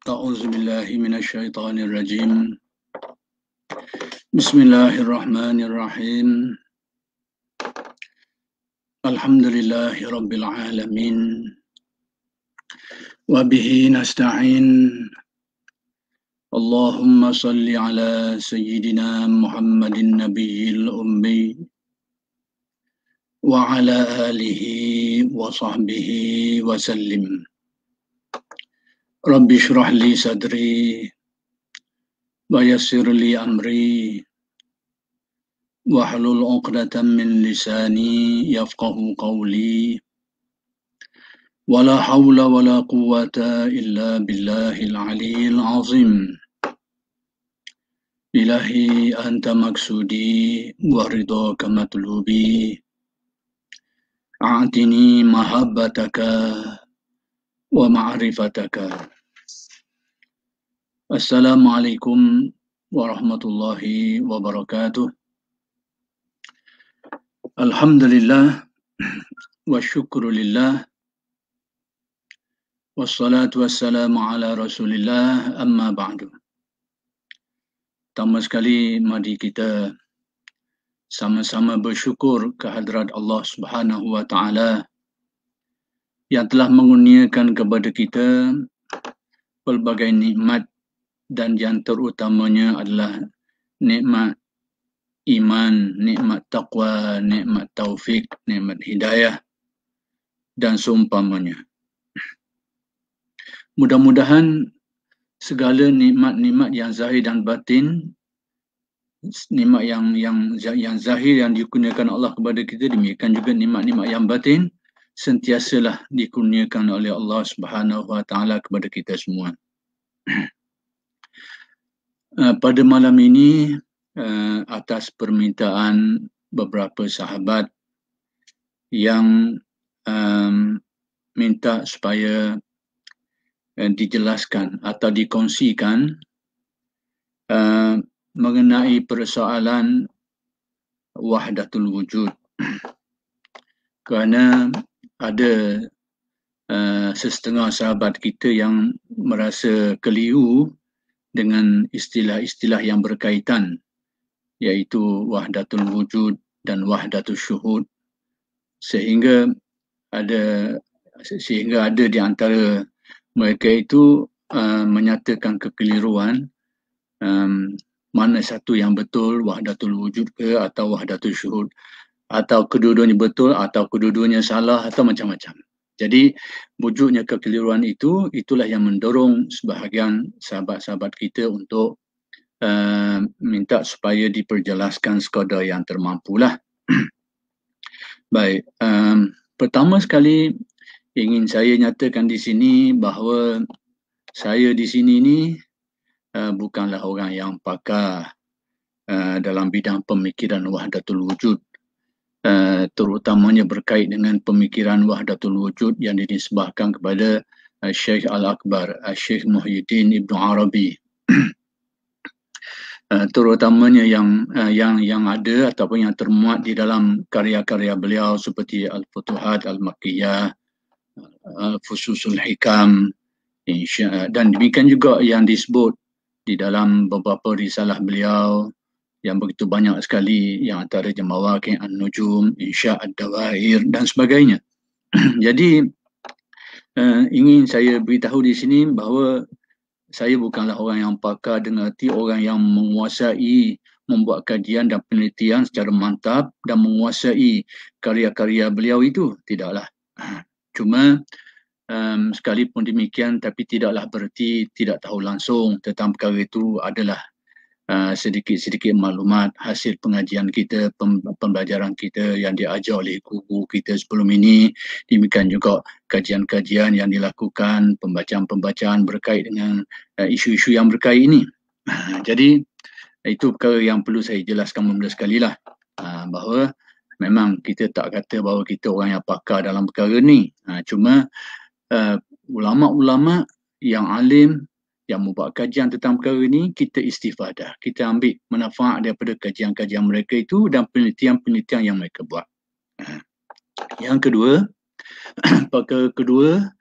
A'udzu billahi minasyaitonir rajim. Bismillahirrahmanirrahim. Alhamdulillahi rabbil alamin. Wa bihi nasta'in. Allahumma salli ala sayyidina Muhammadin nabiyil ummi wa ala alihi wa sahbihi wa sallim. Rabbi shrah li sadri wa yassir li amri wahlul 'uqdatam min lisani yafqahu qawli wala haula wala quwwata illa billahil aliyyil azim. Ilahi anta maksudi wa ridhaka matlubi, a'tini mahabbataka wa ma'rifataka. Assalamualaikum warahmatullahi wabarakatuh. Alhamdulillah wa syukrulillah wassalatu wassalamu ala rasulillah amma ba'du. Pertama sekali mari kita sama-sama bersyukur kehadrat Allah Subhanahu wa taala yang telah mengurniakan kepada kita pelbagai nikmat, dan yang terutamanya adalah nikmat iman, nikmat taqwa, nikmat taufik, nikmat hidayah dan seumpamanya. Mudah-mudahan segala nikmat-nikmat yang zahir dan batin, nikmat yang zahir yang dikurniakan Allah kepada kita, demikian juga nikmat-nikmat yang batin sentiasalah dikurniakan oleh Allah Subhanahu wa taala kepada kita semua. Pada malam ini, atas permintaan beberapa sahabat yang minta supaya dijelaskan atau dikongsikan mengenai persoalan wahdatul wujud, kerana ada setengah sahabat kita yang merasa keliru dengan istilah-istilah yang berkaitan, iaitu wahdatul wujud dan wahdatul syuhud, sehingga ada di antara mereka itu menyatakan kekeliruan mana satu yang betul, wahdatul wujud ke atau wahdatul syuhud, atau kedua-duanya betul atau kedua-duanya salah, atau macam-macam. Jadi wujudnya kekeliruan itulah yang mendorong sebahagian sahabat-sahabat kita untuk minta supaya diperjelaskan sekadar yang termampulah. Baik, pertama sekali ingin saya nyatakan di sini bahawa saya di sini ni bukanlah orang yang pakar dalam bidang pemikiran wahdatul wujud, terutamanya berkait dengan pemikiran wahdatul wujud yang dinisbahkan kepada Syekh Al-Akbar, Syekh Muhyiddin Ibn Arabi. Terutamanya yang ada ataupun yang termuat di dalam karya-karya beliau seperti Al-Futuhat Al-Makkiyah, Fususul Hikam, dan demikian juga yang disebut di dalam beberapa risalah beliau yang begitu banyak sekali, yang antaranya Mawaqi' An-Nujum, Insya' Ad-Dawair dan sebagainya. Jadi ingin saya beritahu di sini bahawa saya bukanlah orang yang pakar dengan arti orang yang menguasai membuat kajian dan penelitian secara mantap dan menguasai karya-karya beliau itu, tidaklah. Cuma sekalipun demikian, tapi tidaklah berarti tidak tahu langsung tentang perkara itu. Adalah sedikit-sedikit maklumat hasil pengajian kita, pembelajaran kita yang diajar oleh guru kita sebelum ini. Demikian juga kajian-kajian yang dilakukan, pembacaan-pembacaan berkait dengan isu-isu yang berkait ini. Jadi itu perkara yang perlu saya jelaskan mula sekali lah, bahawa memang kita tak kata bahawa kita orang yang pakar dalam perkara ni. Cuma ulama'-ulama' yang alim yang membuat kajian tentang perkara ini, kita istifadah, kita ambil manfaat daripada kajian-kajian mereka itu dan penelitian-penelitian yang mereka buat. Yang kedua, perkara kedua,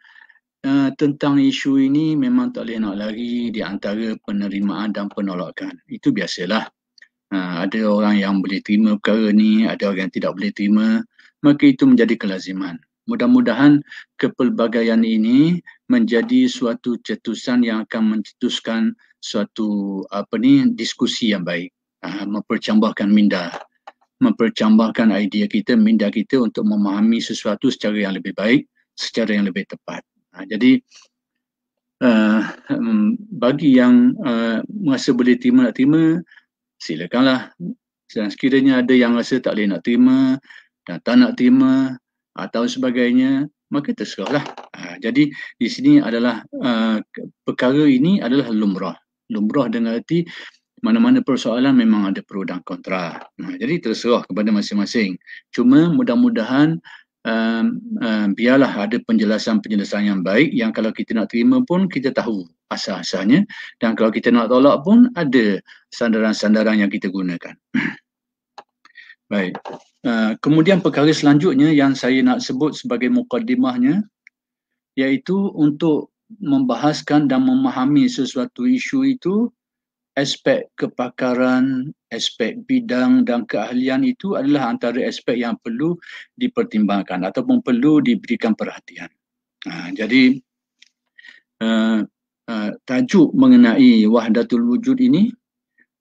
tentang isu ini memang tak boleh nak lari di antara penerimaan dan penolakan. Itu biasalah. Ada orang yang boleh terima perkara ni, ada orang yang tidak boleh terima, maka itu menjadi kelaziman. Mudah-mudahan kepelbagaian ini menjadi suatu cetusan yang akan mencetuskan suatu diskusi yang baik, mempercambahkan minda, mempercambahkan idea kita, minda kita untuk memahami sesuatu secara yang lebih baik, secara yang lebih tepat. Jadi bagi yang merasa boleh terima nak terima, silakanlah. Dan sekiranya ada yang rasa tak boleh nak terima dan tak nak terima atau sebagainya, maka terserahlah. Jadi di sini adalah perkara ini adalah lumrah. Lumrah dengan arti mana-mana persoalan memang ada pro dan kontra. Jadi terserah kepada masing-masing. Cuma mudah-mudahan biarlah ada penjelasan-penjelasan yang baik yang kalau kita nak terima pun kita tahu asas-asasnya, dan kalau kita nak tolak pun ada sandaran-sandaran yang kita gunakan. Baik. Kemudian perkara selanjutnya yang saya nak sebut sebagai mukaddimahnya, iaitu untuk membahaskan dan memahami sesuatu isu itu, aspek kepakaran, aspek bidang dan keahlian itu adalah antara aspek yang perlu dipertimbangkan ataupun perlu diberikan perhatian. Jadi tajuk mengenai wahdatul wujud ini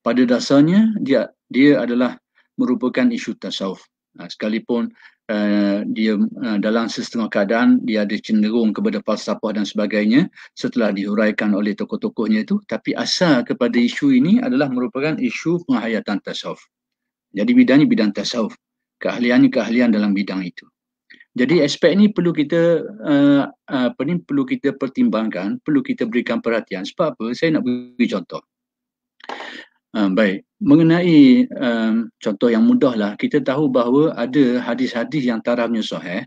pada dasarnya dia adalah merupakan isu tasawuf. Sekalipun dia dalam sesetengah keadaan dia ada cenderung kepada falsafah dan sebagainya setelah dihuraikan oleh tokoh-tokohnya itu, tapi asal kepada isu ini adalah merupakan isu penghayatan tasawuf. Jadi bidangnya bidang tasawuf, keahliannya keahlian dalam bidang itu. Jadi aspek ini perlu kita perlu kita pertimbangkan, perlu kita berikan perhatian. Sebab apa? Saya nak beri contoh. Baik, mengenai contoh yang mudahlah, kita tahu bahawa ada hadis-hadis yang tarafnya sahih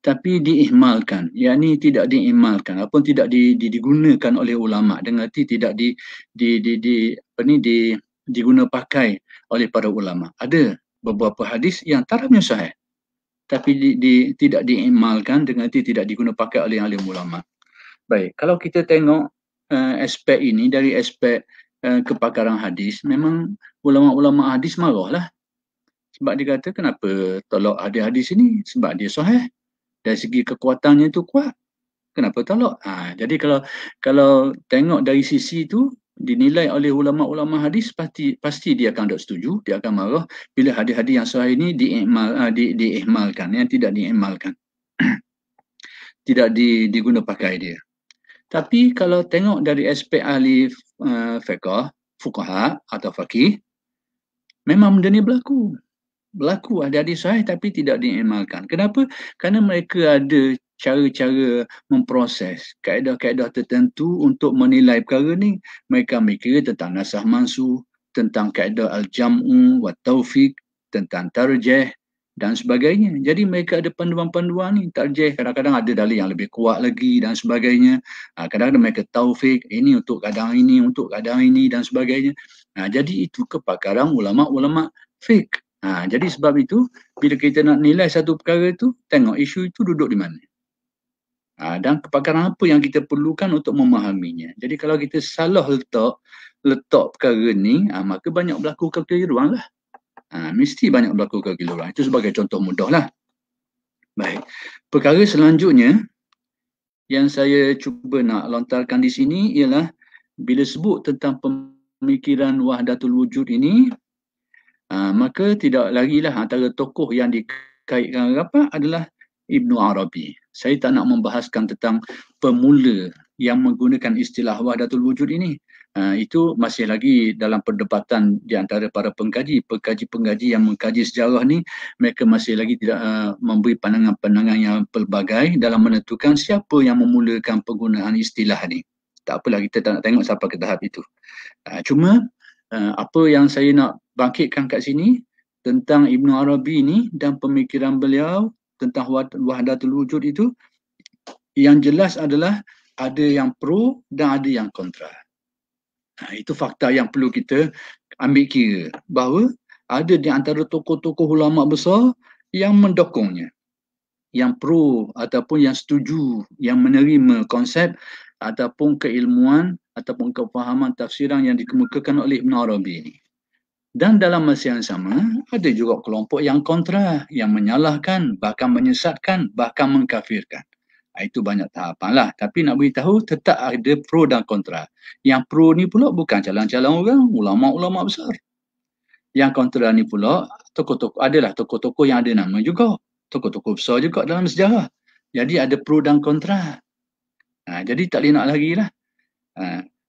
tapi diihmalkan, yakni tidak diimalkan ataupun tidak digunakan oleh ulama, dengan arti tidak diguna pakai oleh para ulama. Ada beberapa hadis yang tarafnya sahih tapi tidak diimalkan, dengan arti tidak diguna pakai oleh alim ulama. Baik, kalau kita tengok aspek ini dari aspek kepakaran hadis, memang ulama-ulama hadis marahlah. Sebab dia kata kenapa tolak hadis-hadis ini? Sebab dia sahih. Dari segi kekuatannya itu kuat. Kenapa tolak? Jadi kalau tengok dari sisi itu, dinilai oleh ulama-ulama hadis, pasti dia akan tak setuju, dia akan marah bila hadis-hadis yang sahih ini diihmalkan, yang tidak diihmalkan. Tidak diguna pakai dia. Tapi kalau tengok dari aspek ahli fuqaha atau faqih, memang benda ni berlaku. Berlaku hadis sahih tapi tidak diamalkan. Kenapa? Kerana mereka ada cara-cara memproses, kaedah-kaedah tertentu untuk menilai perkara ni. Mereka mikir tentang nasah mansuh, tentang kaedah al-jam'u wa taufiq, tentang tarjih dan sebagainya. Jadi mereka ada panduan-panduan ni. Tarjih kadang-kadang ada dalil yang lebih kuat lagi dan sebagainya. Kadang-kadang mereka taufik, ini untuk kadang ini, untuk kadang ini dan sebagainya. Jadi itu kepakaran ulama-ulama fiqh. Jadi sebab itu bila kita nak nilai satu perkara itu, tengok isu itu duduk di mana. Dan kepakaran apa yang kita perlukan untuk memahaminya. Jadi kalau kita salah letak perkara ni, maka banyak berlaku kekeliruan lah. Mesti banyak berlaku kekeliruan. Itu sebagai contoh mudah lah. Baik. Perkara selanjutnya yang saya cuba nak lontarkan di sini ialah bila sebut tentang pemikiran wahdatul wujud ini, maka tidak lagi lah antara tokoh yang dikaitkan rapat adalah Ibnu Arabi. Saya tak nak membahaskan tentang pemula yang menggunakan istilah wahdatul wujud ini. Itu masih lagi dalam perdebatan di antara para pengkaji yang mengkaji sejarah ni. Mereka masih lagi tidak memberi pandangan-pandangan yang pelbagai dalam menentukan siapa yang memulakan penggunaan istilah ni. Tak apalah, kita tak nak tengok sampai ke tahap itu. Cuma apa yang saya nak bangkitkan kat sini tentang Ibnu Arabi ni dan pemikiran beliau tentang wahdatul wujud itu, yang jelas adalah ada yang pro dan ada yang kontra. Itu fakta yang perlu kita ambil kira, bahawa ada di antara tokoh-tokoh ulama besar yang mendukungnya. yang pro ataupun yang setuju, yang menerima konsep ataupun keilmuan ataupun kefahaman tafsiran yang dikemukakan oleh Ibn Arabi ini. Dan dalam masa yang sama, ada juga kelompok yang kontra, yang menyalahkan, bahkan menyesatkan, bahkan mengkafirkan. Itu banyak tahapan lah. Tapi nak beritahu, tetap ada pro dan kontra. Yang pro ni pula bukan calon-calon orang, ulama'-ulama' besar. Yang kontra ni pula, tokoh-tokoh, adalah tokoh-tokoh yang ada nama juga. Tokoh-tokoh besar juga dalam sejarah. Jadi ada pro dan kontra. Jadi tak boleh nak lagi lah.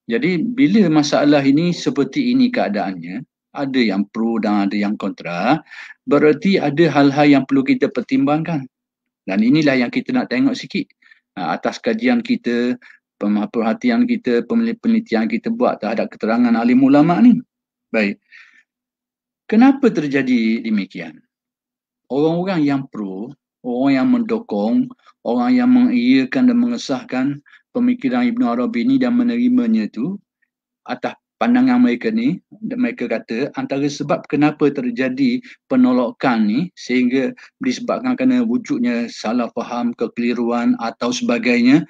Jadi bila masalah ini seperti ini keadaannya, ada yang pro dan ada yang kontra, berarti ada hal-hal yang perlu kita pertimbangkan. Dan inilah yang kita nak tengok sikit atas kajian kita, perhatian kita, penelitian kita buat terhadap keterangan alim ulama' ni. Baik. Kenapa terjadi demikian? Orang-orang yang pro, orang yang mendukung, orang yang mengiyakan dan mengesahkan pemikiran Ibn Arabi ni dan menerimanya tu, atas pandangan mereka ni, mereka kata antara sebab kenapa terjadi penolakan ni sehingga disebabkan kerana wujudnya salah faham, kekeliruan atau sebagainya,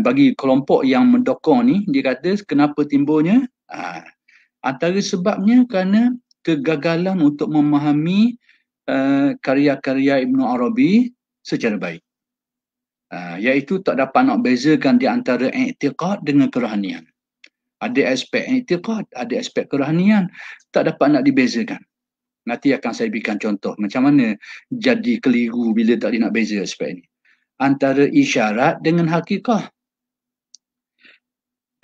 bagi kelompok yang mendukung ni, dia kata kenapa timbulnya? Antara sebabnya kerana kegagalan untuk memahami karya-karya Ibn Arabi secara baik. Iaitu tak dapat nak bezakan di antara i'tiqad dengan kerohanian. Ada aspek i'tiqad, ada aspek kerohanian, tak dapat nak dibezakan. Nanti akan saya berikan contoh macam mana jadi keliru bila tak nak beza aspek ni. Antara isyarat dengan hakikah.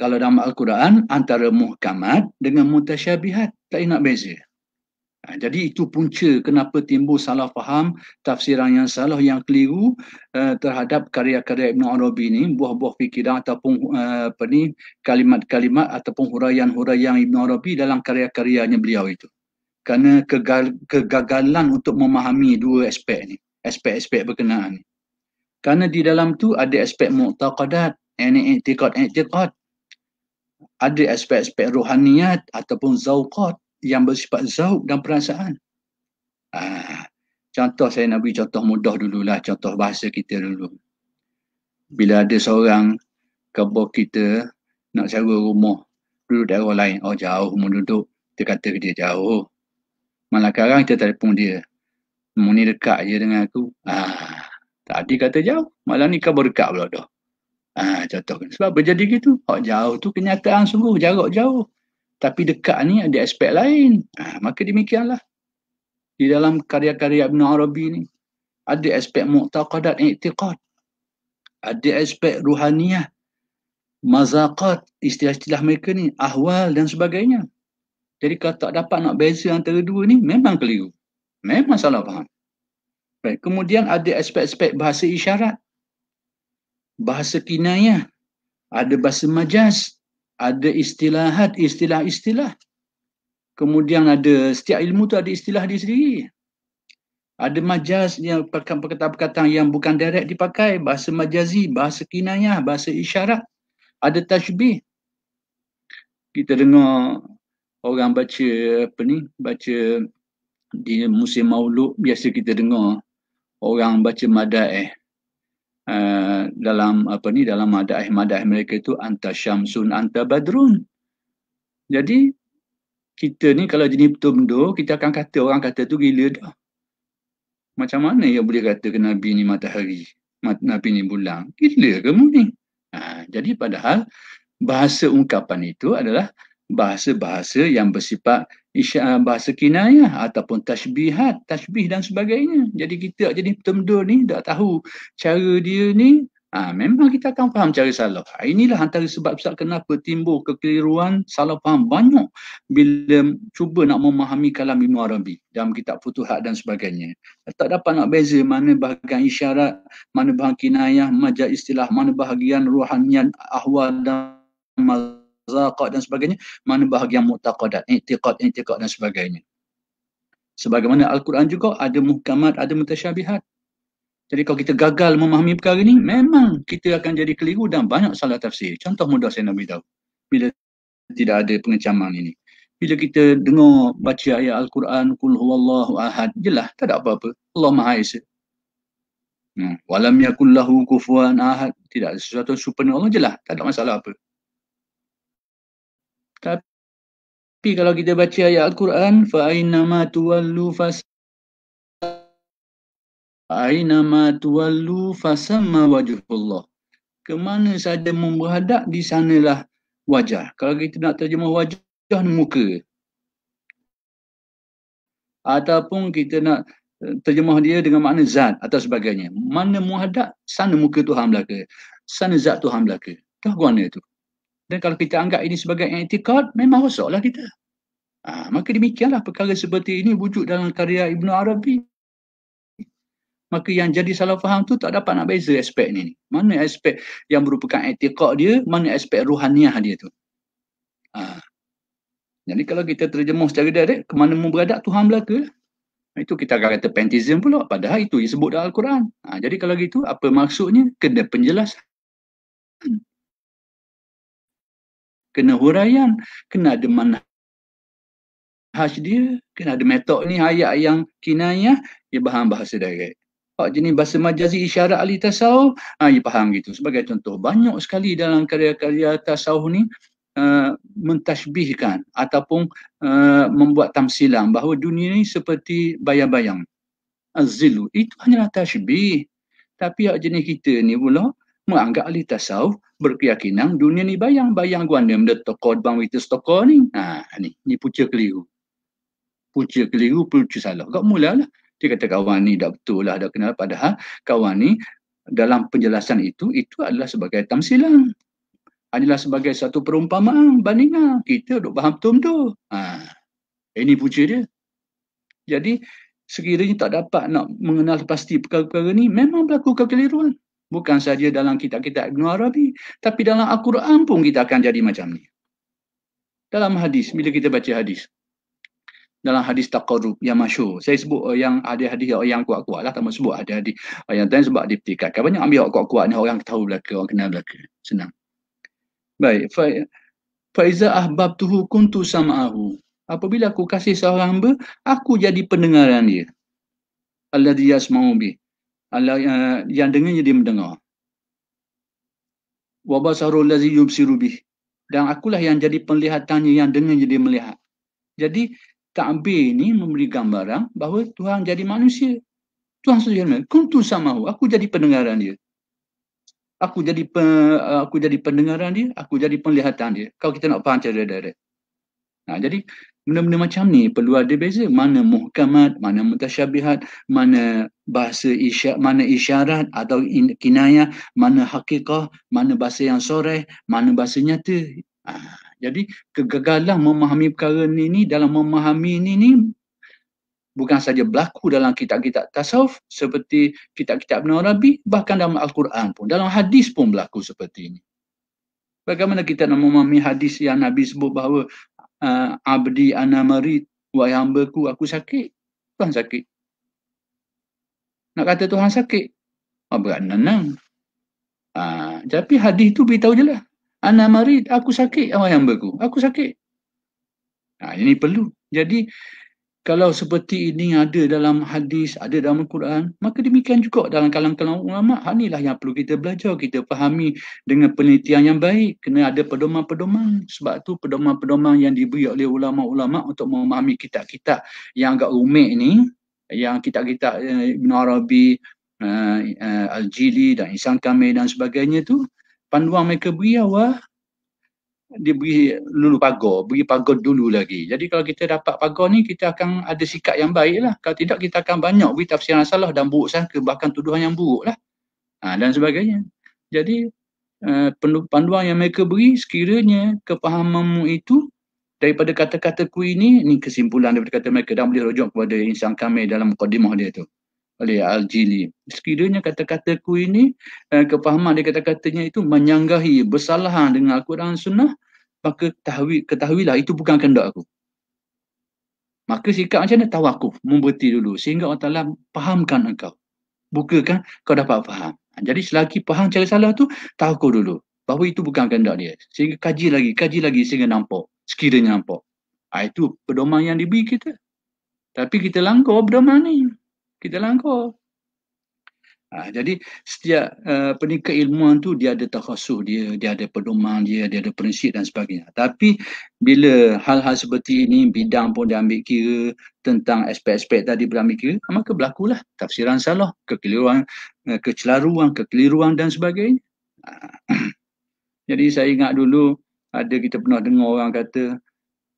Kalau dalam Al-Quran, antara muhkamat dengan mutasyabihat, tak nak beza. Jadi itu punca kenapa timbul salah faham, tafsiran yang salah, yang keliru terhadap karya-karya Ibn Arabi ni, buah-buah fikiran ataupun kalimat-kalimat ataupun huraian-huraian Ibn Arabi dalam karya-karyanya beliau itu. Kerana kegagalan untuk memahami dua aspek ni, aspek-aspek berkenaan ni. Kerana di dalam tu ada aspek mu'taqadat, ini i'tiqad. Ada aspek-aspek rohaniyat ataupun zauqat yang bersifat zauq dan perasaan. Contoh saya nak beri contoh mudah dululah, contoh bahasa kita dulu. Bila ada seorang kebau kita nak sewa rumah, duduk daerah lain, jauh rumah duduk, kita kata dia jauh. Malah sekarang kita telefon dia, mu ni dekat je dengan aku. Tadi kata jauh, malah ni kau berdekat pula dah. Contoh. Sebab berjadi gitu, jauh tu kenyataan sungguh, jarak jauh. Tapi dekat ni ada aspek lain. Maka demikianlah. Di dalam karya-karya Ibn Arabi ni, ada aspek mu'taqadat, i'tiqad. Ada aspek ruhaniyah, mazaqat, istilah-istilah mereka ni, ahwal dan sebagainya. Jadi kalau tak dapat nak beza antara dua ni, memang keliru. Memang salah faham. Baik. Kemudian ada aspek-aspek bahasa isyarat, bahasa kinayah, ada bahasa majaz, ada istilahat, istilah-istilah. Kemudian ada, setiap ilmu tu ada istilah dia sendiri. Ada majaz, yang perkataan-perkataan yang bukan direct dipakai, bahasa majazi, bahasa kinayah, bahasa isyarat. Ada tashbih. Kita dengar orang baca baca di musim maulud, biasa kita dengar orang baca madaih. Dalam dalam madaih mereka itu anta syamsun anta badrun. Jadi kita ni kalau jenis betul-betul, kita akan kata, orang kata tu gila dah. Macam mana yang boleh kata ke Nabi ni matahari, Nabi ni bulan? Gila kamu ni? Jadi padahal bahasa ungkapan itu adalah bahasa-bahasa yang bersifat bahasa kinayah ataupun tashbih dan sebagainya. Jadi kita jadi betul-betul ni tak tahu cara dia ni, memang kita akan faham cara salah. Inilah antara sebab-sebab kenapa timbul kekeliruan, salah faham banyak bila cuba nak memahami kalam Ibn Arabi dalam kitab Futuhat dan sebagainya. Tak dapat nak beza mana bahagian isyarat, mana bahagian kinayah, majaz istilah, mana bahagian ruhaniyat, ahwal dan mazaqat dan sebagainya, mana bahagian mu'taqadat, i'tiqad dan sebagainya. Sebagaimana Al-Quran juga ada muhkamat, ada mutasyabihat. Jadi kalau kita gagal memahami perkara ni, memang kita akan jadi keliru dan banyak salah tafsir. Contoh mudah saya nak beritahu. Bila tidak ada pengecaman ini. Bila kita dengar baca ayat Al-Quran, Qul huwallahu ahad, jelas, tak ada apa-apa. Allah Maha Esa. Walam yakul lahu kufuwan ahad. Tidak ada sesuatu serupa Allah, jelas. Tak ada masalah apa. Tapi kalau kita baca ayat Al-Quran, fa'ainama tuwallu fasamma wajhullah. Kemana saja menghadap, di sanalah wajah. Kalau kita nak terjemah wajah, muka. Ataupun kita nak terjemah dia dengan makna zat atau sebagainya. Mana menghadap, sana muka Tuhan belaka. Sana zat Tuhan belaka. Tahu mana itu? Dan kalau kita anggap ini sebagai i'tikad, memang rosaklah kita. Maka demikianlah perkara seperti ini wujud dalam karya Ibn Arabi. Maka yang jadi salah faham tu tak dapat nak beza aspek ni. Mana aspek yang merupakan i'tikad dia, mana aspek ruhaniah dia tu. Jadi kalau kita terjemah secara direct, ke mana beradab Tuhan belaka. Itu kita akan kata pantheism pula. Padahal itu disebut dalam Al-Quran. Jadi kalau gitu, apa maksudnya? Kena penjelasan. Kena huraian. Kena ada manhaj dia. Kena ada metod ni. Ayat yang kinayah, dia faham bahasa direct. Jenis bahasa majazi isyarat ahli tasawuf, dia faham gitu. Sebagai contoh, banyak sekali dalam karya-karya tasawuf ni mentashbihkan ataupun membuat tamsilan bahawa dunia ni seperti bayang-bayang. Az-zilu, itu hanyalah tashbih. Tapi jenis kita ni pula menganggap ahli tasawuf berkeyakinan dunia ni bayang-bayang guana benda tokoh bang witus tokoh ni. Ni punca keliru. Punca keliru, punca salah. Kau mulalah dia kata kawan ni dah betul lah, dah kenal. Padahal kawan ni dalam penjelasan itu adalah sebagai tamsilan. Adalah sebagai satu perumpamaan, bandingan. Kita duk faham betul-betul. Ini punca dia. Jadi, sekiranya tak dapat nak mengenal pasti perkara-perkara ni, memang berlaku kekeliruan. Bukan saja dalam kitab-kitab Ibn Arabi, tapi dalam Al-Quran pun kita akan jadi macam ni. Dalam hadis, bila kita baca hadis, dalam hadis taqarrub yang masyhur, saya sebut yang ada hadis yang kuat-kuat lah, tak mahu sebut ada hadis yang lain sebab dipertikatkan. Banyak ambil kuat-kuat ni, orang tahu belaka, orang kenal belaka. Senang. Baik, faiza ahbabtuhu kuntu sam'ahu. Apabila aku kasih seorang hamba, aku jadi pendengaran dia. Alladhi yasma'u bih. Yang dengannya dia mendengar. Wa basarul ladzi yubsiru bih. Dan akulah yang jadi penglihatannya, yang dengannya dia melihat. Jadi ta'bir ni memberi gambaran bahawa Tuhan jadi manusia. Tuhan saja kuntu sam'ahu. Aku jadi pendengaran dia. Aku jadi pendengaran dia, aku jadi penglihatan dia. Kalau kita nak faham cara direct. Jadi benda-benda macam ni perlu ada beza. Mana muhkamat, mana mutasyabihat, mana bahasa isyarat, mana isyarat atau kinayah, mana hakikah, mana bahasa yang soreh, mana bahasa nyata. Jadi kegagalan memahami perkara ni dalam memahami ni bukan saja berlaku dalam kitab-kitab tasawuf seperti kitab-kitab Ibn Arabi, bahkan dalam Al-Quran pun, dalam hadis pun berlaku seperti ini. Bagaimana kita nak memahami hadis yang Nabi sebut bahawa abdi ana marid, wahai hambaku, aku sakit. Tuhan sakit. Nak kata Tuhan sakit, berat nanang. Tapi hadis tu beritahu je lah. Ana marid, aku sakit, wahai hambaku, aku sakit. Ini perlu. Jadi, kalau seperti ini ada dalam hadis, ada dalam Al-Quran, maka demikian juga dalam kalangan ulama. Inilah yang perlu kita belajar, kita fahami dengan penelitian yang baik. Kena ada pedoman-pedoman. Sebab tu pedoman-pedoman yang diberi oleh ulama-ulama untuk memahami kitab-kitab yang agak rumit ni, yang kitab-kitab Ibn Arabi, Al-Jili dan Ihsan Kamil dan sebagainya tu, panduan mereka beri awal, dia beri dulu pagar, beri pagar dulu lagi. Jadi kalau kita dapat pagar ni, kita akan ada sikap yang baik lah. Kalau tidak, kita akan banyak beri tafsiran salah dan buruk sangka, bahkan tuduhan yang buruk lah. Dan sebagainya. Jadi panduan yang mereka beri, sekiranya kefahamanmu itu daripada kata-kataku ini kesimpulan daripada kata mereka, dan boleh rujuk kepada Ihsan Kamil dalam mukadimah dia tu oleh Al-Jili. Sekiranya kata-kataku ini, kefahaman dia kata-katanya itu menyanggahi, bersalahan dengan Al-Quran Sunnah, maka ketahuilah itu bukan kehendak aku. Maka sikap macam mana? Tawakuf, memberhenti dulu, sehingga Allah Ta'ala fahamkan engkau. Bukakan kau dapat faham. Jadi selagi faham cara salah tu, tawakuf dulu, bahawa itu bukan kehendak dia. Sehingga kaji lagi sehingga nampak, sekiranya nampak. Itu pedoman yang diberi kita. Tapi kita langgar pedoman ni. Kita langgar. Jadi setiap keilmuan tu dia ada takhasuh dia, dia ada pedoman dia, dia ada prinsip dan sebagainya. Tapi bila hal-hal seperti ini, bidang pun dia ambil kira, tentang aspek-aspek tadi berambil kira, maka berlakulah tafsiran salah, kekeliruan, kekeliruan dan sebagainya. Jadi saya ingat dulu ada kita pernah dengar orang kata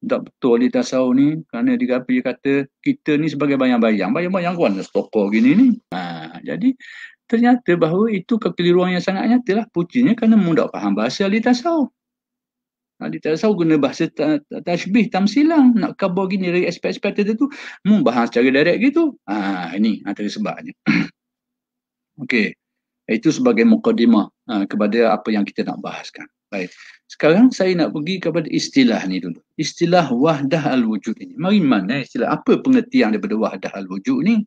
tak betul ahli tasawuf ni, kerana dia kata kita ni sebagai bayang-bayang kan stokor gini ni. Jadi ternyata bahawa itu kekeliruan yang sangat nyata lah. Pujinya kerana mudah faham bahasa ahli tasawuf. Ahli tasawuf guna bahasa tashbih, tamsilang, nak khabar gini dari aspek-aspek tertentu, bahas secara direct gitu. Ini antara sebabnya. Okey. Itu sebagai mukadimah kepada apa yang kita nak bahaskan. Baik. Sekarang saya nak pergi kepada istilah ni dulu. Istilah wahdah al-wujud ini. Mari mana istilah, apa pengertian daripada wahdah al-wujud ni?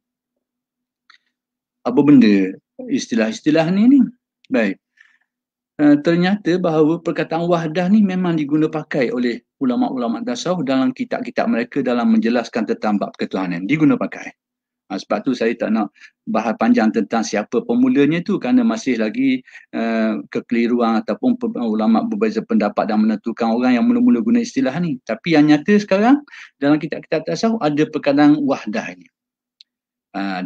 Apa benda istilah-istilah ni? Baik. Ternyata bahawa perkataan wahdah ni memang diguna pakai oleh ulama-ulama tasawuf dalam kitab-kitab mereka dalam menjelaskan tentang bab ketuhanan. Diguna pakai. Sebab tu saya tak nak bahas panjang tentang siapa pemulanya tu, kerana masih lagi kekeliruan ataupun ulama berbeza pendapat dan menentukan orang yang mula-mula guna istilah ni. Tapi yang nyata sekarang dalam kitab-kitab tasawuf ada perkataan wahdah ni.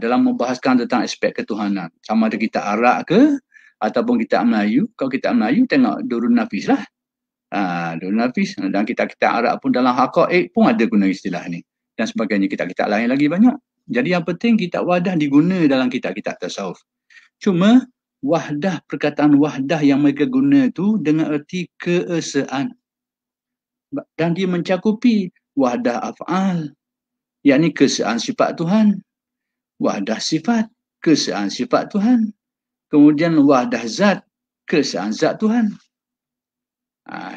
Dalam membahaskan tentang aspek ketuhanan. Sama ada kita Arab ke ataupun kitab Melayu. Kalau kitab Melayu tengok Durrun Nafis lah. Durrun Nafis dan kitab-kitab Arab pun dalam Haqaiq pun ada guna istilah ni. Dan sebagainya, kitab-kitab lain lagi banyak. Jadi yang penting kitab wahdah diguna dalam kitab-kitab tasawuf. Cuma wahdah, perkataan wahdah yang mereka guna tu dengan erti keesaan. Dan dia mencakupi wahdah af'al, yakni keesaan sifat Tuhan. Wahdah sifat, keesaan sifat Tuhan. Kemudian wahdah zat, keesaan zat Tuhan.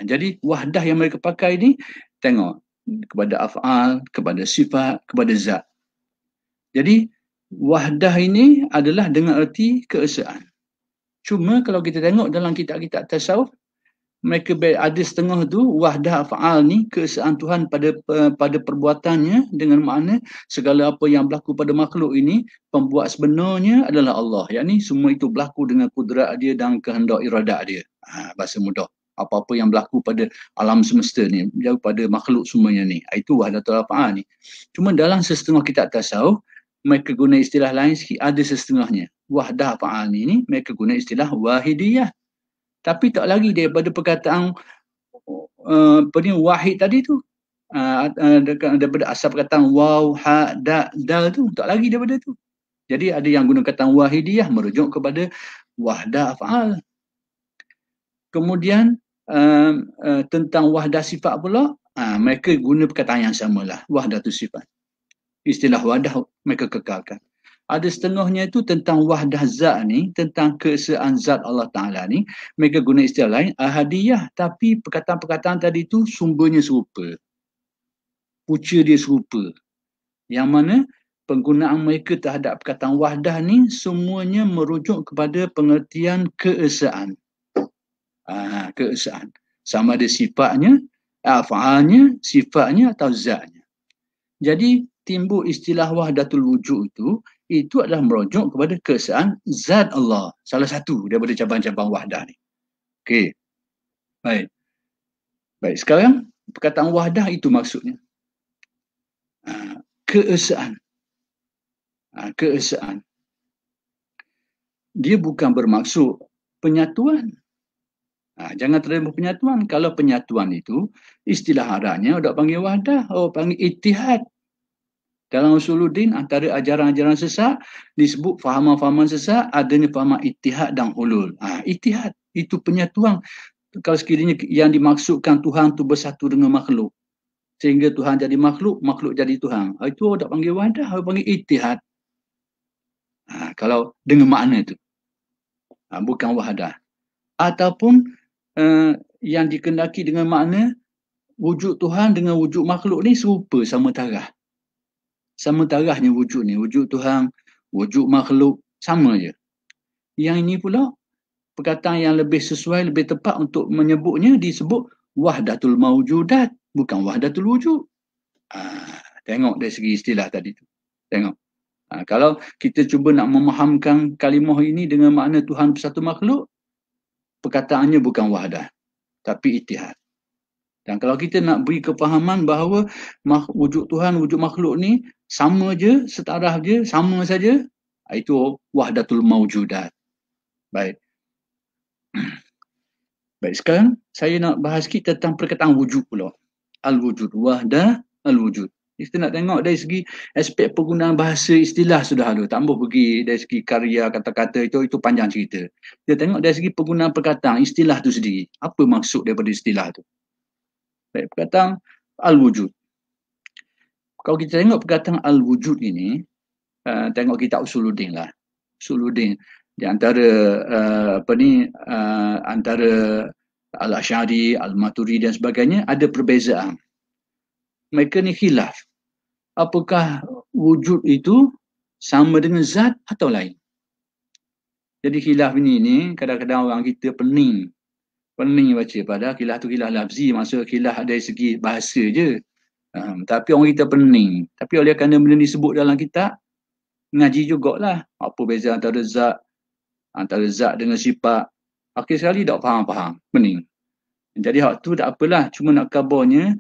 Jadi wahdah yang mereka pakai ni, tengok, kepada af'al, kepada sifat, kepada zat. Jadi wahdah ini adalah dengan erti keesaan. Cuma kalau kita tengok dalam kitab-kitab tasawuf, mereka ada setengah tu wahdah af'al ni, keesaan Tuhan pada perbuatannya, dengan makna segala apa yang berlaku pada makhluk ini, pembuat sebenarnya adalah Allah. Yakni semua itu berlaku dengan kudrat dia dan kehendak iradat dia. Bahasa mudah. Apa-apa yang berlaku pada alam semesta ni, jauh pada makhluk semuanya ni. Itu wahdatul af'al ni. Cuma dalam setengah kitab tasawuf, mereka guna istilah lain sikit, ada setengahnya. Wahdah af'al ni mereka guna istilah wahidiyah. Tapi tak lagi daripada perkataan wahid tadi tu. Daripada asal perkataan waw, ha, da, dal tu. Tak lagi daripada tu. Jadi ada yang guna perkataan wahidiyah merujuk kepada wahdah af'al. Kemudian tentang wahdah sifat pula, mereka guna perkataan yang samalah, wahdatul sifat. Istilah wahdah mereka kekalkan. Ada setengahnya itu tentang wahdah zat ni, tentang keesaan zat Allah Ta'ala ni, mereka guna istilah lain, ahadiyah. Tapi perkataan-perkataan tadi tu sumbernya serupa. Punca dia serupa. Yang mana penggunaan mereka terhadap perkataan wahdah ni semuanya merujuk kepada pengertian keesaan. Keesaan. Sama ada sifatnya, af'alnya, sifatnya atau zatnya. Jadi timbul istilah wahdatul wujud itu adalah merujuk kepada keesaan zat Allah. Salah satu daripada cabang-cabang wahdah ni. Okey. Baik. Baik, sekarang perkataan wahdah itu maksudnya. Keesaan. Keesaan. Dia bukan bermaksud penyatuan. Jangan terima penyatuan. Kalau penyatuan itu, istilah Arabnya orang panggil wahdah, orang panggil ittihad. Dalam usuluddin, antara ajaran-ajaran sesat, disebut fahaman-fahaman sesat, adanya fahaman ittihad dan hulul. Ittihad, itu penyatuan. Kalau sekiranya yang dimaksudkan Tuhan itu bersatu dengan makhluk, sehingga Tuhan jadi makhluk, makhluk jadi Tuhan. Itu orang panggil wahdah, orang panggil ittihad. Kalau dengan makna itu. Bukan wahdah. Ataupun yang dikendaki dengan makna wujud Tuhan dengan wujud makhluk ni serupa, sama tarah. Sama tarahnya wujud ni. Wujud Tuhan, wujud makhluk, sama je. Yang ini pula, perkataan yang lebih sesuai, lebih tepat untuk menyebutnya disebut wahdatul mawjudat, bukan wahdatul wujud. Tengok dari segi istilah tadi tu. Tengok. Kalau kita cuba nak memahamkan kalimah ini dengan makna Tuhan bersatu makhluk, perkataannya bukan wahdah, tapi ittihad. Dan kalau kita nak beri kefahaman bahawa wujud Tuhan, wujud makhluk ni sama je, setaraf je, sama saja, itu wahdatul mawjudat. Baik. Baik, sekarang saya nak bahas sikit tentang perkataan wujud pula. Al-wujud, wahdah al-wujud. Kita nak tengok dari segi aspek penggunaan bahasa istilah sudah ada. Tak mahu pergi dari segi karya, kata-kata itu panjang cerita. Kita tengok dari segi penggunaan perkataan, istilah tu sendiri. Apa maksud daripada istilah tu? Baik, perkataan al-wujud. Kalau kita tengok perkataan al-wujud ini, tengok kitab Usuluddin lah. Usuluddin di antara antara Al-Asy'ari, Al-Maturidi dan sebagainya ada perbezaan. Mereka ni khilaf. Apakah wujud itu sama dengan zat atau lain? Jadi khilaf ini kadang-kadang orang kita pening baca. Padahal khilaf tu khilaf lafzi, maksud khilaf dari segi bahasa je. Tapi orang kita pening. Tapi oleh kerana benda disebut dalam kitab, ngaji jugalah. Apa beza antara zat dengan sifat. Akhir sekali tak faham-faham. Pening. Jadi hak tu tak apalah. Cuma nak kabarnya,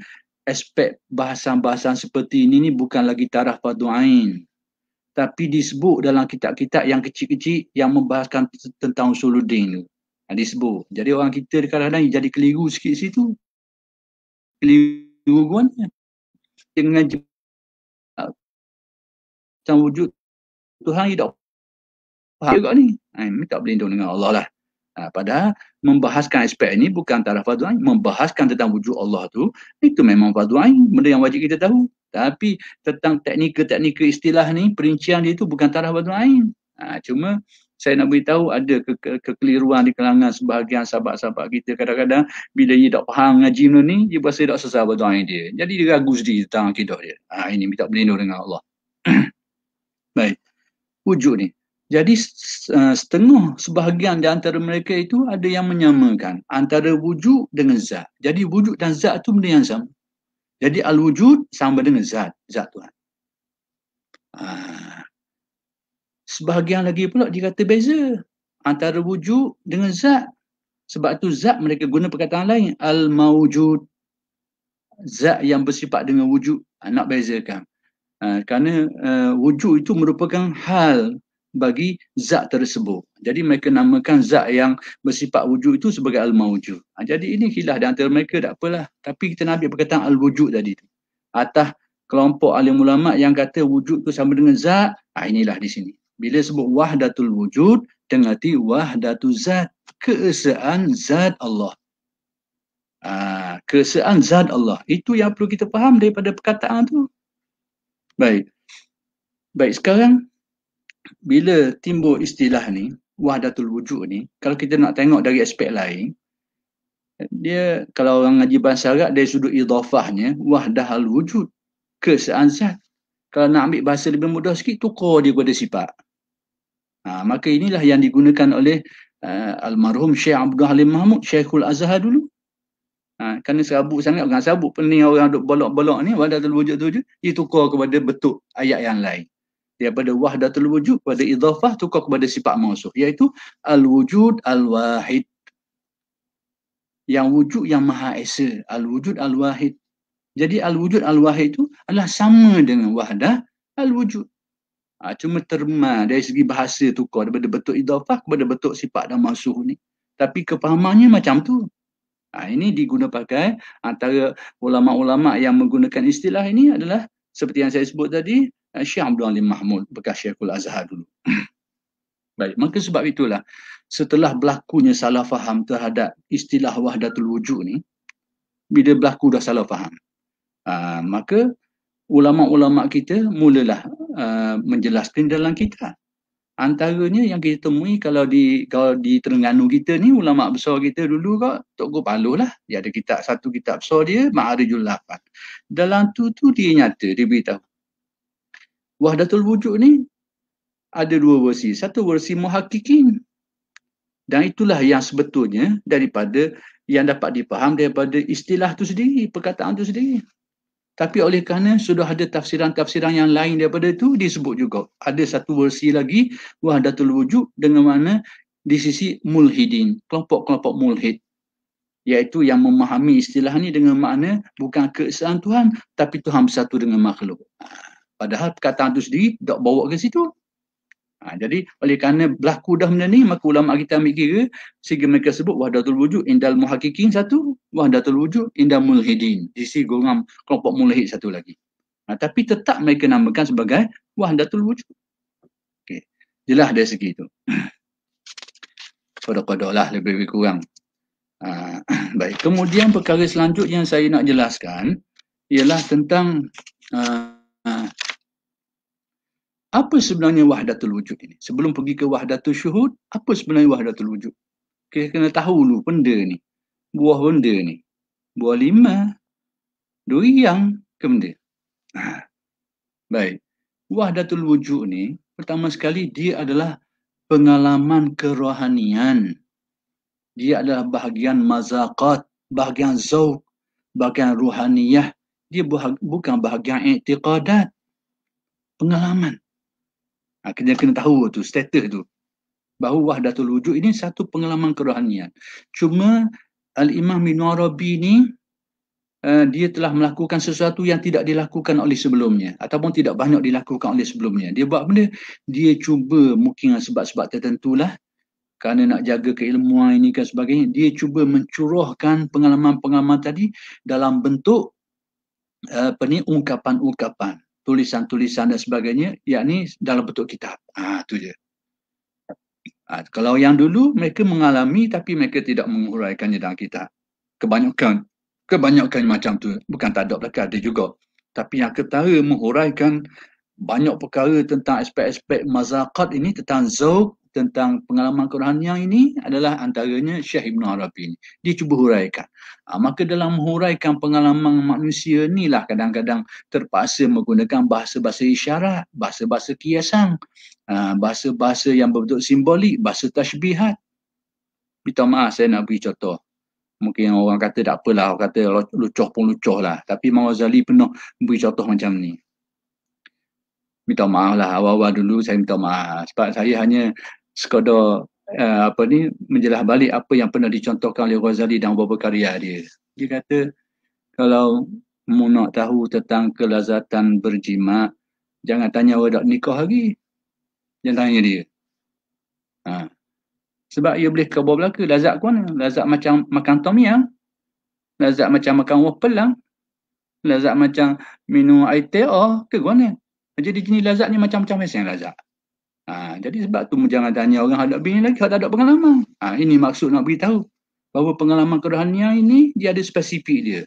aspek bahasan-bahasan seperti ini bukan lagi taraf fardu ain, tapi disebut dalam kitab-kitab yang kecil-kecil yang membahaskan tentang usuluddin tu. Disebut. Jadi orang kita kadang-kadang jadi keliru sikit situ. Keliru guanya. Dengan tentang wujud Tuhan tidak faham juga ni. Minta berlindung dengan Allah lah. Padahal membahaskan aspek ini bukan taraf fardu ain, membahaskan tentang wujud Allah tu, itu memang fardu ain, benda yang wajib kita tahu. Tapi tentang teknikal istilah ni, perincian dia tu bukan taraf fardu ain. Cuma saya nak beritahu ada kekeliruan di kalangan sebahagian sahabat-sahabat kita. Kadang-kadang bila dia tak faham ngaji benda ni, dia rasa tak selesai fardu ain dia. Jadi dia ragu sendiri tentang akidah dia. Ini minta berlindung dengan Allah. Baik. Wujud ni. Jadi setengah sebahagian di antara mereka itu ada yang menyamakan antara wujud dengan zat. Jadi wujud dan zat itu benda yang sama. Jadi al-wujud sama dengan zat Tuhan. Sebahagian lagi pula dia kata beza antara wujud dengan zat. Sebab tu zat mereka guna perkataan lain, al-mawjud. Zat yang bersifat dengan wujud, nak bezakan. Kerana wujud itu merupakan hal bagi zat tersebut. Jadi mereka namakan zat yang bersifat wujud itu sebagai al-mawjud. Jadi ini khilaf di antara mereka, tak apalah. Tapi kita nak ambil perkataan al-wujud tadi tu. Atas kelompok alim ulama yang kata wujud itu sama dengan zat, inilah di sini. Bila sebut wahdatul wujud, dengan arti wahdatul zat, keesaan zat Allah. Keesaan zat Allah. Itu yang perlu kita faham daripada perkataan tu. Baik, sekarang bila timbul istilah ni, wahdatul wujud ni, kalau kita nak tengok dari aspek lain, dia kalau orang ngaji bahasa Arab dari sudut idhafahnya, wahdahal wujud, keesaan zat. Kalau nak ambil bahasa lebih mudah sikit, tukar dia kepada sifat. Maka inilah yang digunakan oleh almarhum Syekh Abdul Halim Mahmud, Syekhul Azhar dulu. Kerana sabuk sangat, bukan sabuk, pening orang duk bolok-bolok ni, wahdatul wujud tu je, dia tukar kepada bentuk ayat yang lain. Daripada wahdatul wujud kepada idhafah, tukar kepada sifat mausuf, iaitu al-wujud al-wahid. Yang wujud yang maha esa, al-wujud al-wahid. Jadi al-wujud al-wahid itu adalah sama dengan wahdah al-wujud. Cuma terma dari segi bahasa tukar daripada bentuk idhafah kepada bentuk sifat dan mausuf ni. Tapi kefahamannya macam tu. Ini diguna pakai antara ulama-ulama yang menggunakan istilah ini adalah seperti yang saya sebut tadi, Syekh Abdul Halim Mahmud, bekas Syekhul Azhar dulu. Baik, maka sebab itulah setelah berlakunya salah faham terhadap istilah wahdatul wujud ni, bila berlaku dah salah faham, maka ulama-ulama kita mulalah menjelaskan dalam kitab. Antaranya yang kita temui kalau di Terengganu kita ni, ulama besar kita dulu kok Tok Guru Paloh lah. Dia ada satu kitab besar dia, Ma'arijul Lafaz. Dalam tu dia nyata, dia beritahu. Wahdatul wujud ni ada dua versi. Satu versi muhakkikin. Dan itulah yang sebetulnya daripada yang dapat dipaham daripada istilah tu sendiri, perkataan tu sendiri. Tapi oleh kerana sudah ada tafsiran-tafsiran yang lain daripada itu, disebut juga. Ada satu versi lagi, wahdatul wujud dengan mana di sisi mulhidin, kelompok-kelompok mulhid. Iaitu yang memahami istilah ni dengan makna bukan keesaan Tuhan, tapi Tuhan bersatu dengan makhluk. Padahal perkataan itu sendiri tak bawa ke situ. Jadi oleh kerana berlaku dah benda ni, maka ulama kita ambil kira sehingga mereka sebut wahdatul wujud indal muhaqqiqin satu, wahdatul wujud indal mulhidin, di sisi golongan kelompok mulhid satu lagi. Tapi tetap mereka namakan sebagai wahdatul wujud. Okey. Jelas dari segi itu. Kodok-kodok lah lebih kurang. Baik. Kemudian perkara selanjutnya yang saya nak jelaskan ialah tentang apa sebenarnya wahdatul wujud ini? Sebelum pergi ke wahdatul syuhud, apa sebenarnya wahdatul wujud? Kita kena tahu dulu benda ni. Buah benda ni. Buah lima, durian ke benda? Baik. Wahdatul wujud ni, pertama sekali dia adalah pengalaman kerohanian. Dia adalah bahagian mazaqat, bahagian zauq, bahagian ruhaniyah. Dia bukan bahagian i'tiqadat. Pengalaman. Kita kena tahu tu, status tu. Bahawa wahdatul wujud ini satu pengalaman kerohanian. Cuma Al-Imam Ibn Arabi ni, dia telah melakukan sesuatu yang tidak dilakukan oleh sebelumnya. Ataupun tidak banyak dilakukan oleh sebelumnya. Dia buat benda, dia cuba mungkin sebab-sebab tertentulah. Kerana nak jaga keilmuan ini dan sebagainya. Dia cuba mencurahkan pengalaman-pengalaman tadi dalam bentuk ungkapan-ungkapan. Tulisan-tulisan dan sebagainya, yakni dalam bentuk kitab. Itu je. Kalau yang dulu mereka mengalami tapi mereka tidak menguraikannya dalam kitab. Kebanyakan macam tu. Bukan tak ada belakang, ada juga. Tapi yang ketara menguraikan banyak perkara tentang aspek-aspek mazaqat ini, tentang zauq, tentang pengalaman kerohanian ini adalah antaranya Syekh Ibn Arabi ini. Dia cuba huraikan. Maka dalam menghuraikan pengalaman manusia inilah kadang-kadang terpaksa menggunakan bahasa-bahasa isyarat, bahasa-bahasa kiasan, bahasa-bahasa yang berbentuk simbolik, bahasa tashbihat. Minta maaf saya nak beri contoh. Mungkin orang kata tak apalah, orang kata lucuh pun lucuh lah. Tapi Imam Ghazali pernah beri contoh macam ni. Minta maaf lah, awal-awal dulu saya minta maaf. Sebab saya hanya sekadar menjelas balik apa yang pernah dicontohkan oleh Ghazali dalam beberapa karya dia. Dia kata, kalau mu nak tahu tentang kelazatan berjima, jangan tanya orang dak nikah lagi. Jangan tanya dia. Sebab ia boleh khabar belaka. Lazat ke mana? Lazat macam makan tom yum. Lazat macam makan waffle lah. Lazat macam minum air teh ke mana? Jadi jenis lazat ni macam-macam yang lazat. Jadi sebab tu jangan tanya orang hadap bini lagi, tak ada pengalaman. Ini maksud nak beritahu bahawa pengalaman kerohanian ini dia ada spesifik dia.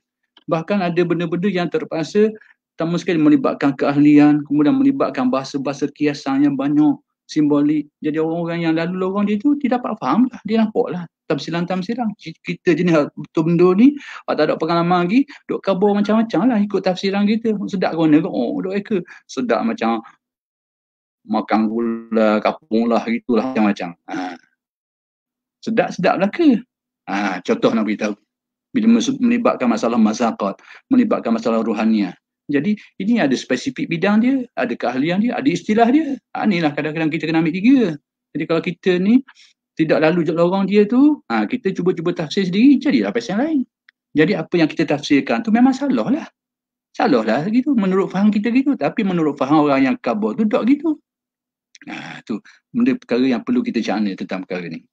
Bahkan ada benda-benda yang terpaksa pertama sekali melibatkan keahlian, kemudian melibatkan bahasa-bahasa kiasan yang banyak, simbolik. Jadi orang-orang yang lalu lorong dia tu tidak dapat faham lah, dia nampak lah. Tafsiran. Kita jenis betul benda ni, tak ada pengalaman lagi, duk kabur macam-macam lah ikut tafsiran kita. Sedap ke mana ke? Duk reka. Sedap macam makan gula, kapung lah, gitulah macam-macam. Sedap-sedap lah ke? Contoh nak beritahu. Bila melibatkan masalah mazaqat, melibatkan masalah ruhaniah. Jadi ini ada spesifik bidang dia, ada keahlian dia, ada istilah dia. Inilah kadang-kadang kita kena ambil tiga. Jadi kalau kita ni tidak lalu je lorong dia tu, kita cuba-cuba tafsir sendiri, jadilah pasal lain. Jadi apa yang kita tafsirkan tu memang salah lah. Salah lah gitu, menurut faham kita gitu. Tapi menurut faham orang yang kabur tu tak gitu. Tu benda perkara yang perlu kita cakna tentang perkara ni.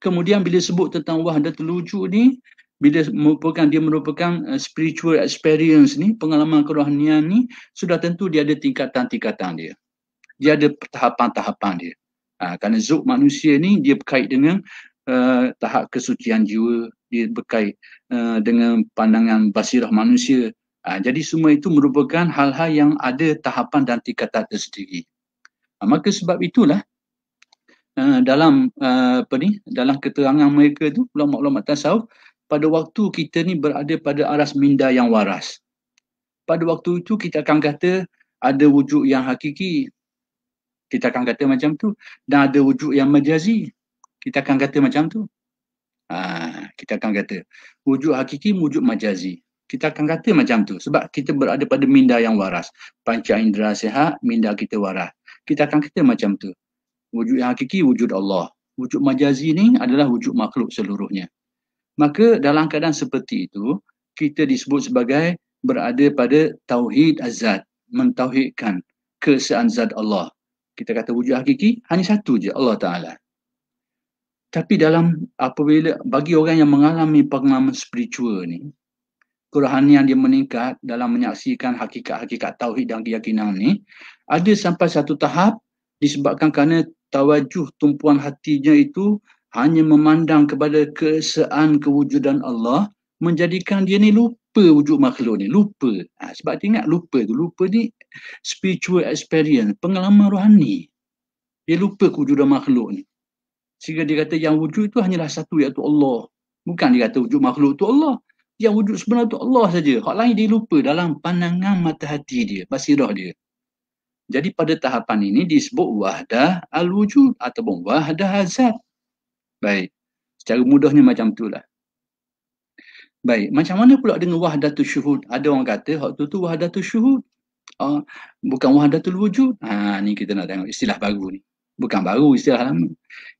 Kemudian bila sebut tentang wahdatul wujud ni, bila dia merupakan spiritual experience ni, pengalaman kerohanian ni, sudah tentu dia ada tingkatan-tingkatan dia. Dia ada tahapan-tahapan dia. Kerana zauq manusia ni dia berkait dengan tahap kesucian jiwa, dia berkait dengan pandangan basirah manusia. Jadi semua itu merupakan hal-hal yang ada tahapan dan tingkatan tersendiri. Maka sebab itulah dalam dalam keterangan mereka tu, ulama-ulama tasawuf, pada waktu kita ni berada pada aras minda yang waras. Pada waktu itu kita akan kata ada wujud yang hakiki. Kita akan kata macam tu. Dan ada wujud yang majazi. Kita akan kata macam tu. Kita akan kata wujud hakiki, wujud majazi. Kita akan kata macam tu sebab kita berada pada minda yang waras. Panca indera sihat, minda kita waras. Kita akan kata macam tu. Wujud yang hakiki, wujud Allah. Wujud majazi ni adalah wujud makhluk seluruhnya. Maka dalam keadaan seperti itu, kita disebut sebagai berada pada tauhid az-zat, mentauhidkan keesaan zat Allah. Kita kata wujud hakiki hanya satu je, Allah Ta'ala. Tapi dalam apabila bagi orang yang mengalami pengalaman spiritual ni, kerohanian dia meningkat dalam menyaksikan hakikat-hakikat tauhid dan keyakinan ni, ada sampai satu tahap disebabkan kerana tawajuh tumpuan hatinya itu hanya memandang kepada keesaan kewujudan Allah, menjadikan dia ni lupa wujud makhluk ni, lupa. Sebab dia ingat lupa tu, lupa ni spiritual experience, pengalaman rohani. Dia lupa kewujudan makhluk ni. Sehingga dia kata yang wujud itu hanyalah satu, iaitu Allah. Bukan dia kata wujud makhluk tu Allah. Yang wujud sebenar tu Allah saja. Hak lain dia lupa dalam pandangan mata hati dia, basirah dia. Jadi pada tahapan ini disebut wahdah al-wujud ataupun wahdah az-zat. Baik. Secara mudahnya macam itulah. Baik. Macam mana pula dengan wahdatul syuhud? Ada orang kata hak tu wahdatul syuhud. Bukan wahdatul wujud. Ni kita nak tengok istilah baru ni. Bukan baru, istilah lama.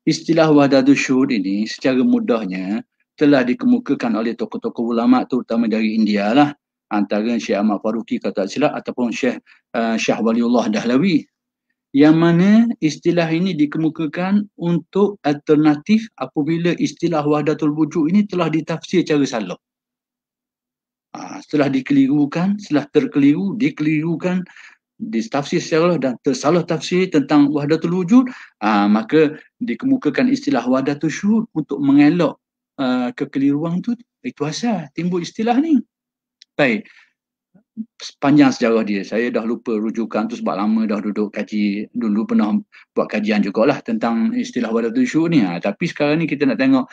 Istilah wahdatul syuhud ini secara mudahnya telah dikemukakan oleh tokoh-tokoh ulama terutama dari India lah. Antara Syekh Ahmad Faruqi kalau tak silap ataupun Syekh Shah Waliullah Dahlawi. Yang mana istilah ini dikemukakan untuk alternatif apabila istilah wahdatul wujud ini telah ditafsir secara salah. Setelah dikelirukan, setelah terkeliru, dikelirukan, ditafsir secara dan tersalah tafsir tentang wahdatul wujud, maka dikemukakan istilah wahdatul syuhud untuk mengelak kekeliruan itu. Itu asal timbul istilah ni. Baik. Sepanjang sejarah dia, saya dah lupa rujukan tu sebab lama dah duduk kaji, dulu pernah buat kajian jugalah tentang istilah wahdatul syuhud ni. Tapi sekarang ni kita nak tengok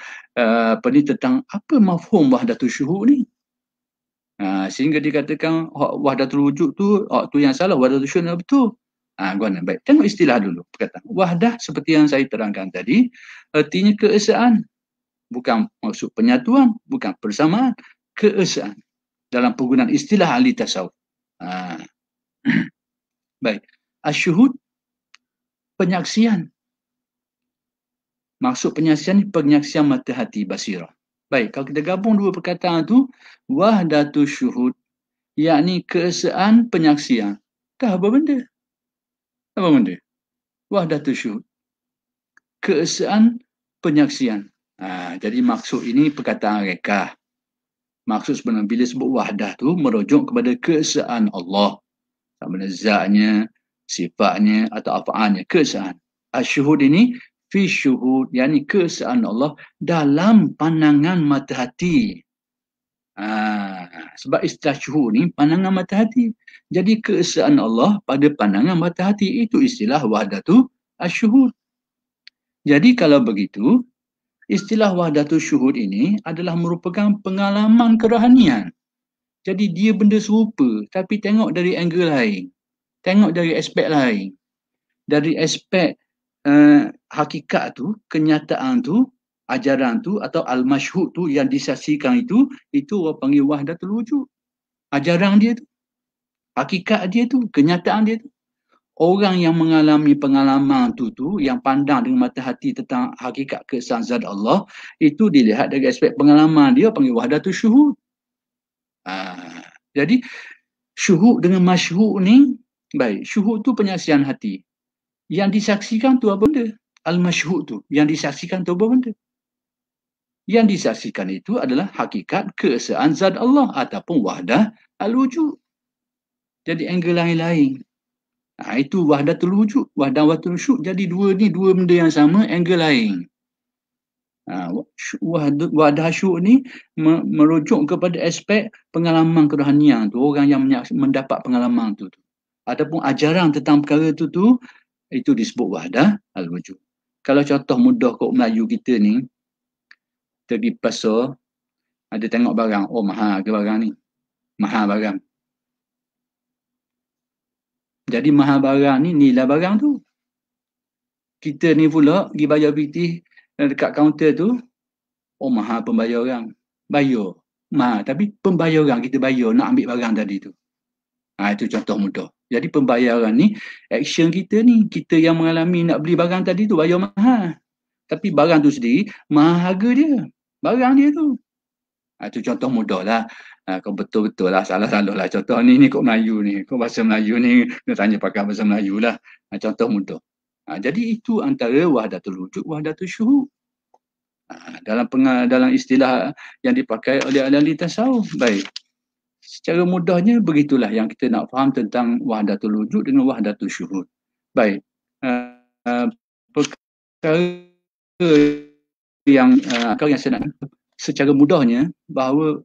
tentang apa mafhum wahdatul syuhud ni. Sehingga dikatakan wahdatul wujud tu yang salah, wahdatul syuhud yang betul. Guna baik. Tengok istilah dulu. Perkataan wahdah seperti yang saya terangkan tadi, artinya keesaan. Bukan maksud penyatuan, bukan persamaan, keesaan. Dalam penggunaan istilah ahli tasawuf. Baik. Asyuhud, penyaksian. Maksud penyaksian ni penyaksian mata hati basirah. Baik, kalau kita gabung dua perkataan tu, wahdatul syuhud, yakni keesaan penyaksian. Dah apa benda? Apa benda? Wahdatul syuhud, keesaan penyaksian. Jadi maksud ini perkataan rekah. Maksud sebenarnya bila sebut wahdah tu merujuk kepada keesaan Allah. Sama ada zatnya, sifatnya atau af'alnya, keesaan. Asyuhud ini fi syuhud, yakni keesaan Allah dalam pandangan mata hati. Sebab istilah syuhud ni pandangan mata hati. Jadi keesaan Allah pada pandangan mata hati itu istilah wahdatul asyuhud. Jadi kalau begitu, istilah wahdatul syuhud ini adalah merupakan pengalaman kerohanian. Jadi dia benda serupa tapi tengok dari angle lain. Tengok dari aspek lain. Dari aspek hakikat tu, kenyataan tu, ajaran tu atau al-masyhud tu yang disaksikan itu orang panggil wahdatul wujud. Ajaran dia tu, hakikat dia tu, kenyataan dia tu. Orang yang mengalami pengalaman tu yang pandang dengan mata hati tentang hakikat keesaan zat Allah, itu dilihat dari aspek pengalaman dia panggil wahdatul syuhud. Jadi syuhud dengan masyhud ni, baik, syuhud tu penyaksian hati. Yang disaksikan tu apa benda? Al-masyhud tu, yang disaksikan tu apa benda? Yang disaksikan itu adalah hakikat keesaan zat Allah ataupun wahdah al-wujud. Jadi angle lain-lain. Itu wahdatul wujud, wahdatul syuhud. Jadi dua benda yang sama, angle lain. Wahdah syuhud ni merujuk kepada aspek pengalaman kerohanian tu, orang yang mendapat pengalaman tu. Ataupun ajaran tentang perkara tu itu disebut wahdah al-wujud. Kalau contoh mudah kat Melayu kita ni, pergi pasar, ada tengok barang, mahal ke barang ni? Mahal barang. Jadi mahal barang ni, nilai barang tu. Kita ni pula pergi bayar PT dekat kaunter tu, mahal pembayaran. Bayar. Tapi pembayaran kita bayar nak ambil barang tadi tu. Itu contoh mudah. Jadi pembayaran ni, action kita ni, kita yang mengalami nak beli barang tadi tu bayar mahal. Tapi barang tu sendiri, mahal harga dia. Barang dia tu. Itu contoh mudah lah. Kau betul-betul lah, salah-salah lah. Contoh ni kau Melayu ni. Kau bahasa Melayu ni, kena tanya pakar bahasa Melayu lah. Contoh mudah. Jadi itu antara wahdatul wujud, wahdatul syuhud. Dalam istilah yang dipakai oleh ahli tasawuf. Baik. Secara mudahnya begitulah yang kita nak faham tentang wahdatul wujud dengan wahdatul syuhud. Baik. Perkara yang saya nak secara mudahnya bahawa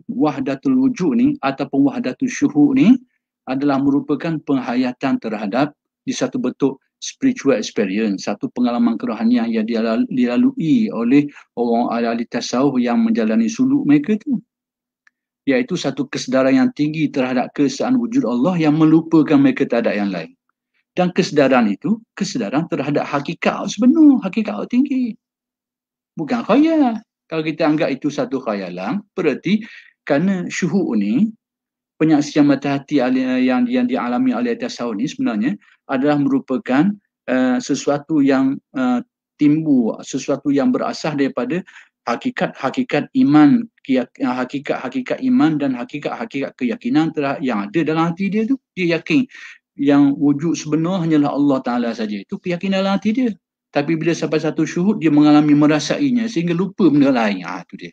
wahdatul wujud ni ataupun wahdatul syuhud ni adalah merupakan penghayatan terhadap di satu bentuk spiritual experience, satu pengalaman kerohanian yang dilalui oleh orang ahli tasawuf yang menjalani suluk mereka tu, iaitu satu kesedaran yang tinggi terhadap keesaan wujud Allah yang melupakan mereka terhadap yang lain. Dan kesedaran itu, kesedaran terhadap hakikat sebenar, hakikat tinggi. Bukan khayal. Kalau kita anggap itu satu khayalan, berarti kerana syuhud ni, penyaksian mata hati yang dialami oleh tasawuf ni sebenarnya adalah merupakan sesuatu yang timbul, sesuatu yang berasal daripada hakikat iman, hakikat iman dan hakikat keyakinan yang ada dalam hati dia tu. Dia yakin yang wujud sebenar hanyalah Allah Ta'ala saja. Itu keyakinan dalam hati dia. Tapi bila sampai satu syuhud, dia mengalami merasainya sehingga lupa benda lain. Itu dia.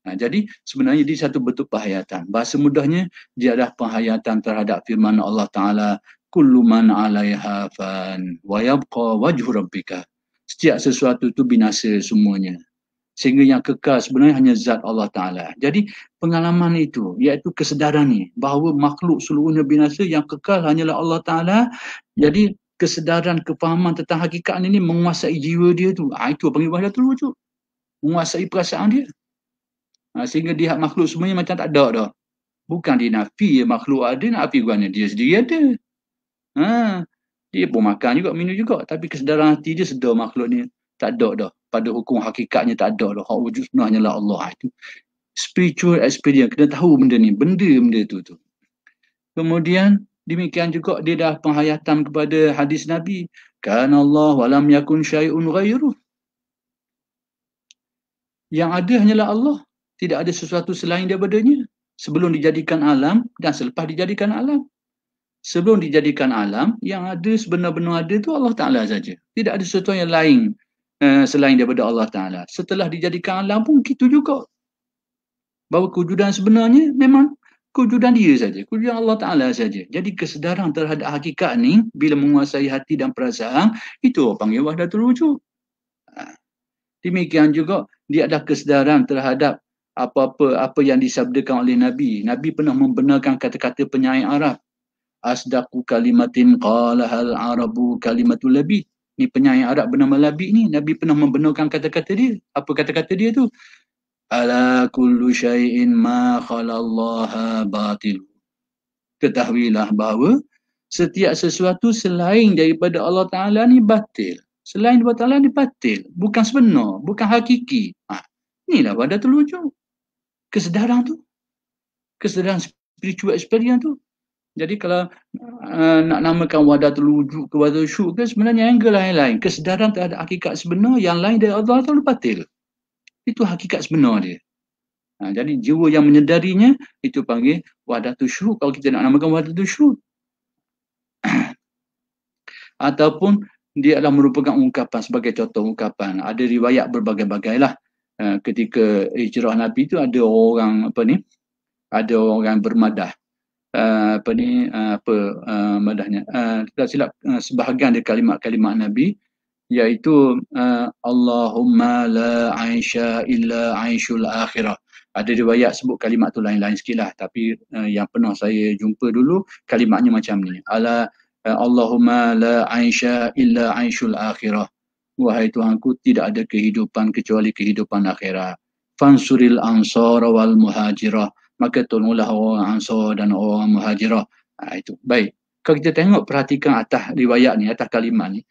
Jadi sebenarnya dia satu bentuk penghayatan. Bahasa mudahnya, dia adalah penghayatan terhadap firman Allah Ta'ala, kullu man 'alaiha fan wa yabqa wajhu rabbika. Setiap sesuatu itu binasa semuanya. Sehingga yang kekal sebenarnya hanya zat Allah Ta'ala. Jadi pengalaman itu, iaitu kesedaran ni, bahawa makhluk seluruhnya binasa, yang kekal hanyalah Allah Ta'ala. Jadi kesedaran, kefahaman tentang hakikat ini menguasai jiwa dia tu. Itu panggil wahdatul wujud. Menguasai perasaan dia. Sehingga dia makhluk semuanya macam tak ada dah. Bukan dia nafi makhluk ada, nafi guanya dia sendiri ada. Dia pun makan juga, minum juga. Tapi kesedaran hati dia sedar makhluk ni tak ada dah. Pada hukum hakikatnya tak ada dah. Hak wujud sebenarnya hanyalah Allah. Itu spiritual experience. Kena tahu benda ni. Benda tu. Kemudian demikian juga dia dah penghayatan kepada hadis Nabi. Kana Allah walam yakun syai'un ghairuh. Yang ada hanyalah Allah. Tidak ada sesuatu selain daripadanya. Sebelum dijadikan alam dan selepas dijadikan alam. Sebelum dijadikan alam, yang ada sebenar-benar ada tu Allah Ta'ala saja. Tidak ada sesuatu yang lain selain daripada Allah Ta'ala. Setelah dijadikan alam pun gitu juga. Bahawa kewujudan sebenarnya memang kewujudan dia saja. Kewujudan Allah Ta'ala saja. Jadi kesedaran terhadap hakikat ni, bila menguasai hati dan perasaan, itu panggil wahdatul wujud. Demikian juga, dia ada kesedaran terhadap apa yang disabdakan oleh Nabi. Nabi pernah membenarkan kata-kata penyair Arab. Asdaqu kalimatin qalahal arabu kalimatul labid. Ni penyair Arab bernama Labid ni. Nabi pernah membenarkan kata-kata dia. Apa kata-kata dia tu? Ala kullu syai'in ma khalallaha batil. Ketahuilah bahawa setiap sesuatu selain daripada Allah Ta'ala ni batil. Selain daripada Allah ni batil. Bukan sebenar. Bukan hakiki. Inilah wahdatul wujud. Kesedaran tu. Kesedaran spiritual experience tu. Jadi kalau nak namakan wahdatul wujud ke wahdatul syuhud ke, sebenarnya angle lain-lain. Kesedaran terhadap hakikat sebenar yang lain dari Allah Ta'ala batil. Itu hakikat sebenar dia. Jadi jiwa yang menyedarinya, itu panggil wahdatul syuhud. Kalau kita nak namakan wahdatul syuhud. Ataupun dia adalah merupakan ungkapan, sebagai contoh ungkapan. Ada riwayat berbagai-bagai lah. Ketika hijrah Nabi tu ada orang ada orang bermadah. Madahnya. Tak silap sebahagian dari kalimat-kalimat Nabi, iaitu Allahumma la aisha illa aishul akhirah. Ada riwayat sebut kalimat tu lain-lain sikit lah. Tapi yang pernah saya jumpa dulu, kalimatnya macam ni. Allahumma la aisha illa aishul akhirah. Wahai Tuhanku, tidak ada kehidupan kecuali kehidupan akhirat. Fansuril ansara wal muhajirah. Maka tolonglah orang Ansar dan orang Muhajirah. Itu. Baik. Kalau kita tengok, perhatikan atas riwayat ni, atas kalimat ni.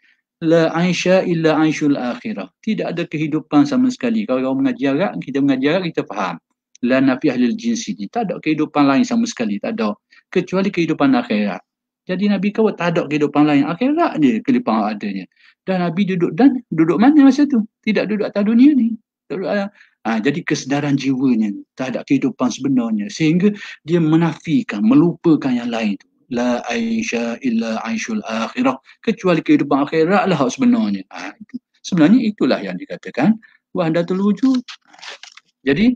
La aisha illa aishul akhirah. Tidak ada kehidupan sama sekali. Kalau orang mengaji Arab, kita faham. La nafi ahlil jinsi ni. Tak ada kehidupan lain sama sekali. Tak ada. Kecuali kehidupan akhirat. Jadi Nabi kata tak ada kehidupan lain. Akhirat je kehidupan adanya. Dan Nabi duduk mana masa tu? Tidak duduk atas dunia ni. Jadi kesedaran jiwanya tak ada kehidupan sebenarnya. Sehingga dia menafikan, melupakan yang lain tu. La aisha illa aishul akhirah, kecuali kehidupan akhirat lah sebenarnya. Sebenarnya itulah yang dikatakan wahdatul wujud. Jadi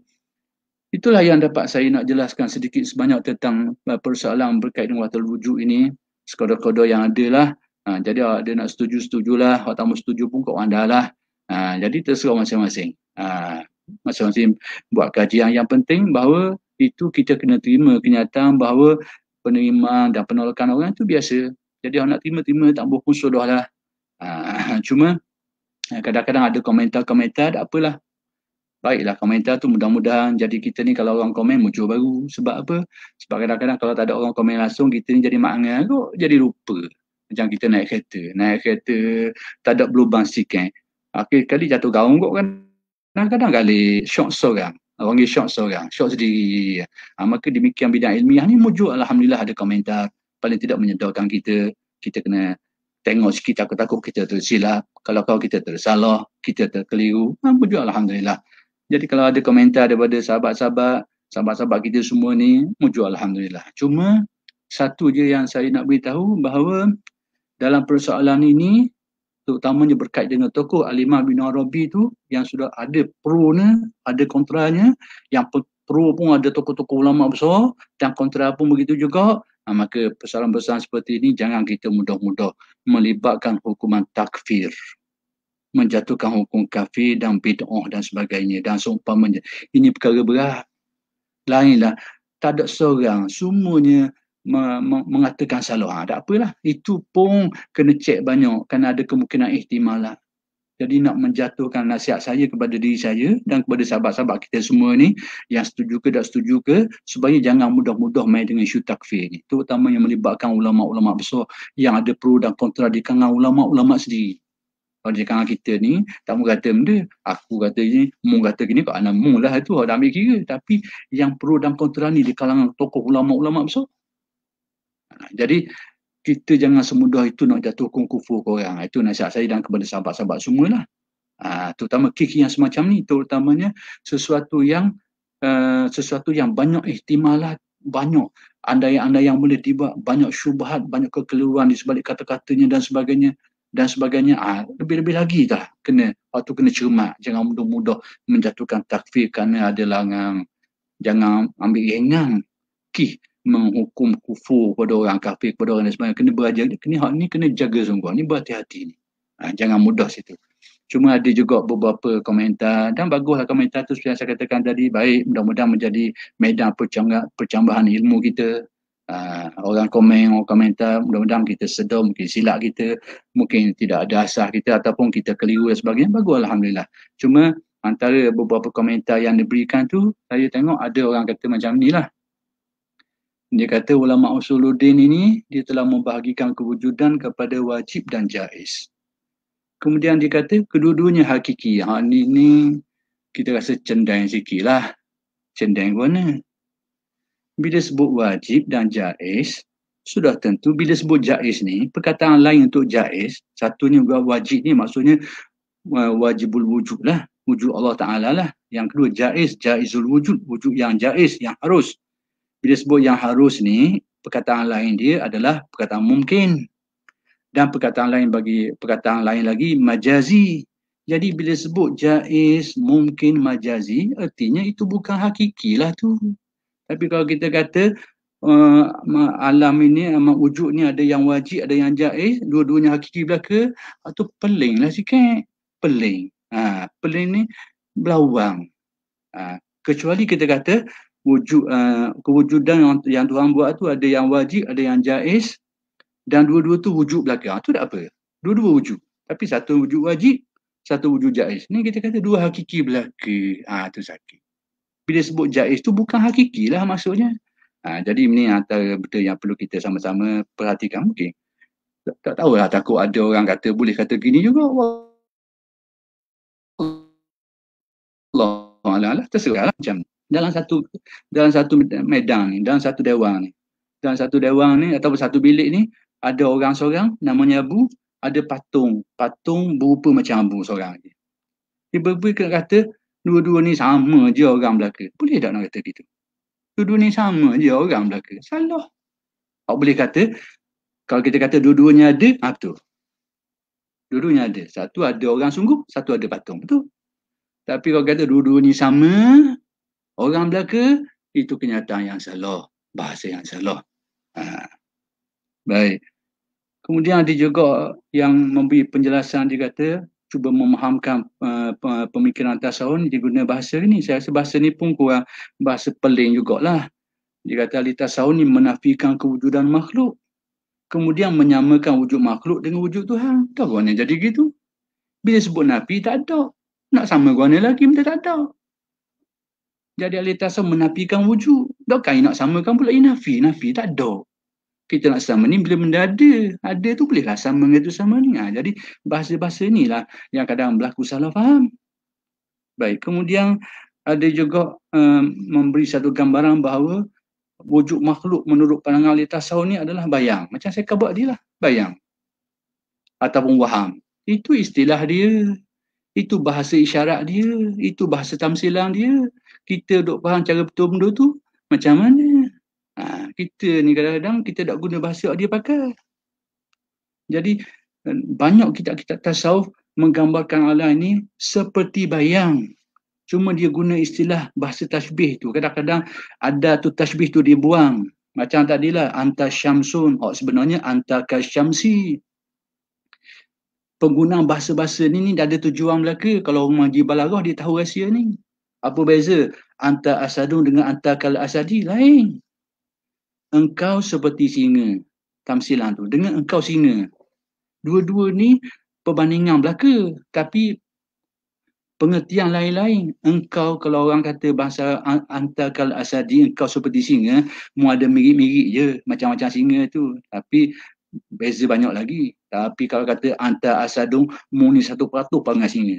itulah yang dapat saya nak jelaskan sedikit sebanyak tentang persoalan berkait dengan wahdatul wujud ini. Koda-koda yang ada lah. Jadi dia nak setujulah, kalau tak mau setuju pun kau anda lah. Jadi terserah masing-masing. Masing-masing buat kajian. Yang penting bahawa itu kita kena terima kenyataan bahawa penerimaan dan penolakan orang itu biasa. Jadi orang nak terima, tak boleh pun sudah lah. Cuma kadang-kadang ada komentar-komentar, tak apalah. Baiklah komentar tu mudah-mudahan jadi kita ni kalau orang komen muncul baru. Sebab apa? Sebab kadang-kadang kalau tak ada orang komen langsung, kita ni jadi maknanya kot, jadi lupa. Macam kita naik kereta, tak ada berlubang sikit. Akhir kali jatuh gaung kot kan. Kadang-kadang kali syok seorang. Orang dia syok seorang, syok sendiri. Maka demikian bidang ilmiah ni muncul alhamdulillah ada komentar. Paling tidak menyedarkan kita kena tengok sikit, takut-takut kita tersilap. Kalau kita tersalah, kita terkeliru, muncul alhamdulillah. Jadi kalau ada komentar daripada sahabat-sahabat kita semua ni, muncul alhamdulillah. Cuma satu je yang saya nak beritahu bahawa dalam persoalan ini, terutamanya berkait dengan tokoh Al-Imam Ibn Arabi tu yang sudah ada pro-nya, ada kontranya, yang pro pun ada tokoh-tokoh ulama besar dan kontra pun begitu juga. Maka persoalan-persoalan seperti ini jangan kita mudah-mudah melibatkan hukuman takfir, menjatuhkan hukum kafir dan bid'ah dan sebagainya dan seumpamanya. Ini perkara berat. Lainlah, tak ada seorang, semuanya mengatakan salah. Tak apalah. Itu pun kena cek banyak kerana ada kemungkinan ihtimalat. Jadi nak menjatuhkan nasihat saya kepada diri saya dan kepada sahabat-sahabat kita semua ni yang setuju ke tak setuju ke, supaya jangan mudah-mudah main dengan isu takfir ni. Terutama yang melibatkan ulama-ulama besar yang ada pro dan kontra di kalangan ulama-ulama sendiri. Kalau di kalangan kita ni, tak mau kata benda. Aku kata ni, mu kata gini, kau anak mu lah itu, orang dah ambil kira. Tapi yang pro dan kontra ni di kalangan tokoh ulama-ulama besar. Jadi kita jangan semudah itu nak jatuh hukum kufur ke orang. Itu nasihat saya dan kepada sahabat-sahabat semualah. Terutama kiki yang semacam ni, terutamanya sesuatu yang banyak ihtimalat, banyak andai-andai yang boleh tiba, banyak syubhat, banyak kekeliruan di sebalik kata-katanya dan sebagainya. Lebih-lebih lagi dah kena cermat, jangan mudah-mudah menjatuhkan takfir kerana ada langang. Jangan ambil ringan menghukum kufur pada orang, kafir pada orang dan sebagainya. Kena belajar, kena jaga sungguh, ni berhati-hati ni. Jangan mudah situ. Cuma ada juga beberapa komentar dan baguslah komentar tu seperti yang saya katakan tadi, baik, mudah-mudahan menjadi medan percambahan ilmu kita. Orang komentar, mudah-mudahan kita sedar, mungkin silap kita, mungkin tidak ada asah kita ataupun kita keliru dan sebagainya, bagus alhamdulillah. Cuma antara beberapa komentar yang diberikan tu, saya tengok ada orang kata macam ni lah. Dia kata ulama usuluddin ini dia telah membahagikan kewujudan kepada wajib dan jaiz. Kemudian dia kata kedua-duanya hakiki. Ini kita rasa cendeng sikit lah. Cendeng mana? Bila sebut wajib dan jaiz, sudah tentu bila sebut jaiz ni, perkataan lain untuk jaiz, satunya wajib ni maksudnya wajibul wujud lah. Wujud Allah Ta'ala lah. Yang kedua jaiz, jaizul wujud. Wujud yang jaiz, yang harus. Bila sebut yang harus ni, perkataan lain dia adalah perkataan mungkin. Dan perkataan lain lagi majazi. Jadi bila sebut jaiz, mungkin, majazi, artinya itu bukan hakiki lah tu. Tapi kalau kita kata alam ini, wujud ni ada yang wajib, ada yang jaiz, dua-duanya hakiki belaka, itu peling lah sikit. Peling. Peling ni belawang. Kecuali kita kata kewujudan yang Tuhan buat tu ada yang wajib, ada yang jaiz dan dua-dua tu wujud belaka. Tu tak apa. Dua-dua wujud. Tapi satu wujud wajib, satu wujud jaiz. Ni kita kata dua hakiki belaka. Tu sakit. Bila sebut jaiz tu bukan hakiki lah maksudnya. Jadi ini antara benda yang perlu kita sama-sama perhatikan mungkin. Tak tahulah, takut ada orang kata boleh kata gini juga. Allah Alam, terserah macam dalam satu medan ni, dalam satu dewan ni ataupun satu bilik ni ada orang seorang namanya Abu, ada patung berupa macam Abu seorang ni. Tiba-tiba kata dua-dua ni sama je orang Melaka. Boleh tak nak kata gitu? Dua-dua ni sama je orang Melaka. Salah. Tak boleh kata, kalau kita kata dua-duanya ada, betul. Dua-duanya ada. Satu ada orang sungguh, satu ada patung. Betul. Tapi kalau kata dua-dua ni sama, orang Melaka, itu kenyataan yang salah. Bahasa yang salah. Baik. Kemudian ada juga yang memberi penjelasan, dia kata, cuba memahamkan pemikiran tasawuf dia guna bahasa ni. Saya rasa bahasa ni pun kurang bahasa peling jugalah. Dia kata ahli tasawuf ni menafikan kewujudan makhluk. Kemudian menyamakan wujud makhluk dengan wujud Tuhan. Tak guna jadi gitu. Bila sebut nafi, tak ada. Nak sama guna lagi, benda tak ada. Jadi ahli tasawuf menafikan wujud. Tak kaya nak samakan pula nafi. Nafi tak ada. Kita nak sama ni bila benda ada. Ada tu bolehlah sama dengan tu sama ni. Jadi bahasa-bahasa ni lah yang kadang berlaku salah faham. Baik, kemudian ada juga memberi satu gambaran bahawa wujud makhluk menurut pandangan ahli tasawuf ni adalah bayang. Macam saya buat dia lah, bayang. Ataupun waham. Itu istilah dia. Itu bahasa isyarat dia. Itu bahasa tamsilan dia. Kita duk faham cara betul benda tu macam mana. Kita ni kadang-kadang kita tak guna bahasa dia pakai. Jadi banyak kitab-kitab tasawuf menggambarkan alam ini seperti bayang. Cuma dia guna istilah bahasa tasbih tu. Kadang-kadang ada tu tasbih tu dia buang. Macam tadilah anta syamsun. Sebenarnya anta kasyamsi. Penggunaan bahasa-bahasa ni dah ada tujuan Melaka. Kalau orang Haji Balarah dia tahu rahsia ni. Apa beza anta asadun dengan anta kal asadi? Lain. Engkau seperti singa. Tamsilan tu. Dengan engkau singa. Dua-dua ni perbandingan belaka. Tapi pengertian lain-lain. Engkau kalau orang kata bahasa anta kal asadi, engkau seperti singa, mu ada mirip-mirip je. Macam-macam singa tu. Tapi beza banyak lagi. Tapi kalau kata anta asadun, mu ni 1% panggil singa.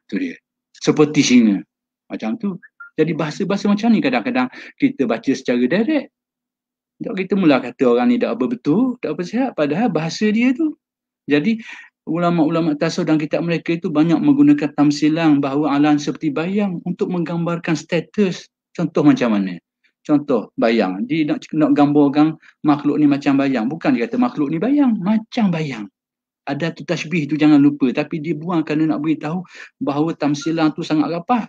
Tu dia. Seperti singa. Macam tu. Jadi bahasa-bahasa macam ni kadang-kadang kita baca secara direct. Kita mula kata orang ni tak apa betul, tak apa sihat. Padahal bahasa dia tu. Jadi ulama-ulama tasawuf dan kitab mereka itu banyak menggunakan tamsilan bahawa alam seperti bayang untuk menggambarkan status. Contoh macam mana? Contoh bayang. Dia nak gambarkan makhluk ni macam bayang. Bukan dia kata makhluk ni bayang. Macam bayang. Ada tu tasbih tu jangan lupa. Tapi dia buang kerana nak beritahu bahawa tamsilan tu sangat rapat.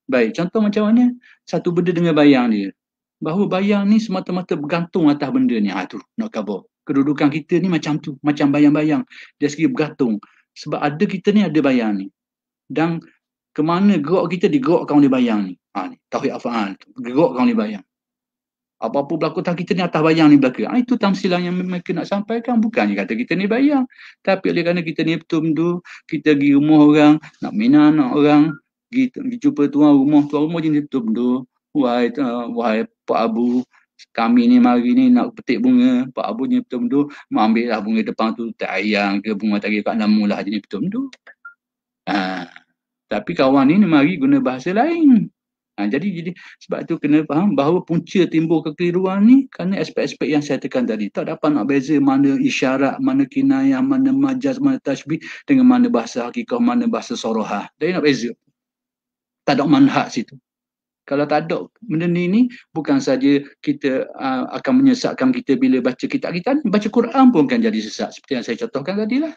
Baik, contoh macam mana? Satu benda dengan bayang dia. Bahawa bayang ni semata-mata bergantung atas benda ni. Tu nak khabar. Kedudukan kita ni macam tu. Macam bayang-bayang. Dari segi bergantung. Sebab ada kita ni ada bayang ni. Dan ke mana gerak kita digerakkan oleh bayang ni. Ni tauhid af'al. Gerakkan oleh bayang. Apa-apa berlaku atas kita ni atas bayang ni berlaku. Itu tamsilan yang mereka nak sampaikan. Bukannya kata kita ni bayang. Tapi oleh kerana kita ni betul-betul. Kita pergi rumah orang. Nak mina anak orang. Pergi jumpa tuan rumah jenis betul-betul. Wahai Pak Abu, kami ni mari ni nak petik bunga. Pak Abu ni betul-betul ambil lah bunga depan tu, tak ayang ke bunga tadi kat namu lah jenis betul-betul. Tapi kawan ni mari guna bahasa lain. Jadi sebab tu kena faham bahawa punca timbul kekeliruan ni kerana aspek-aspek yang saya tekan tadi. Tak dapat nak beza mana isyarat, mana kinayah, mana majaz, mana tasbih dengan mana bahasa hakikah, mana bahasa sorohah. Dia nak beza. Tak ada manhaj situ. Kalau tak ada benda ni bukan saja kita akan menyesatkan kita bila baca kitab kita ni. Baca Quran pun kan jadi sesat. Seperti yang saya contohkan tadi lah.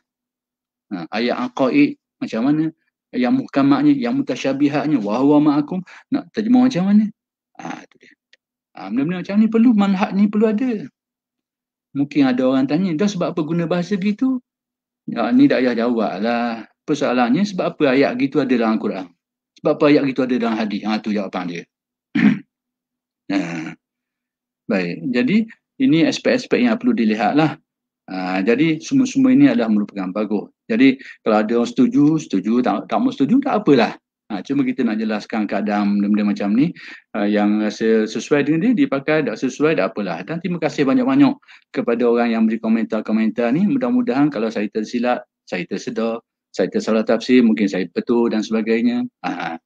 Ayat aqaid macam mana? Yang muhkamatnya, yang mutasyabihatnya. Wa huwa ma'akum. Nak terjemah macam mana? Itu dia. Benda-benda macam ni perlu, manhaj ni perlu ada. Mungkin ada orang tanya, dah sebab apa guna bahasa gitu? Ni tak payah jawab lah. Persoalannya sebab apa ayat gitu ada dalam Quran? Sebab apa ayat gitu ada dalam hadis? Tu jawapan dia. Baik, jadi ini aspek-aspek yang perlu dilihat lah. Jadi semua-semua ini adalah merupakan bagus. Jadi kalau ada orang setuju, tak mau setuju, tak apalah. Cuma kita nak jelaskan keadaan benda-benda macam ni, yang rasa sesuai dengan dia dipakai, tak sesuai tak apalah. Dan terima kasih banyak-banyak kepada orang yang beri komentar-komentar ni. Mudah-mudahan kalau saya tersilap, saya tersedar, saya tersalah tafsir, mungkin saya betul dan sebagainya.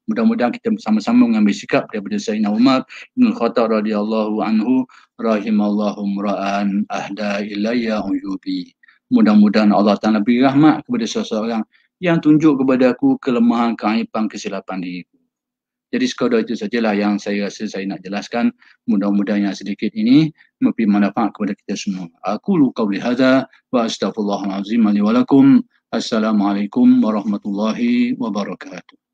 Mudah-mudahan kita bersama-sama mengambil sikap daripada Sayyidina Umar bin Khattab radhiyallahu anhu, rahimallahu mra'an ahda ilayya uyubi. Mudah-mudahan Allah Ta'ala beri rahmat kepada seseorang yang tunjuk kepada aku kelemahan, keaiban, kesilapan diriku. Jadi sekadar itu sajalah yang saya rasa saya nak jelaskan. Mudah-mudahan yang sedikit ini memberi manfaat kepada kita semua. Aqulu qawli hadza wa astaghfirullahalazim li wa lakum. Assalamualaikum warahmatullahi wabarakatuh.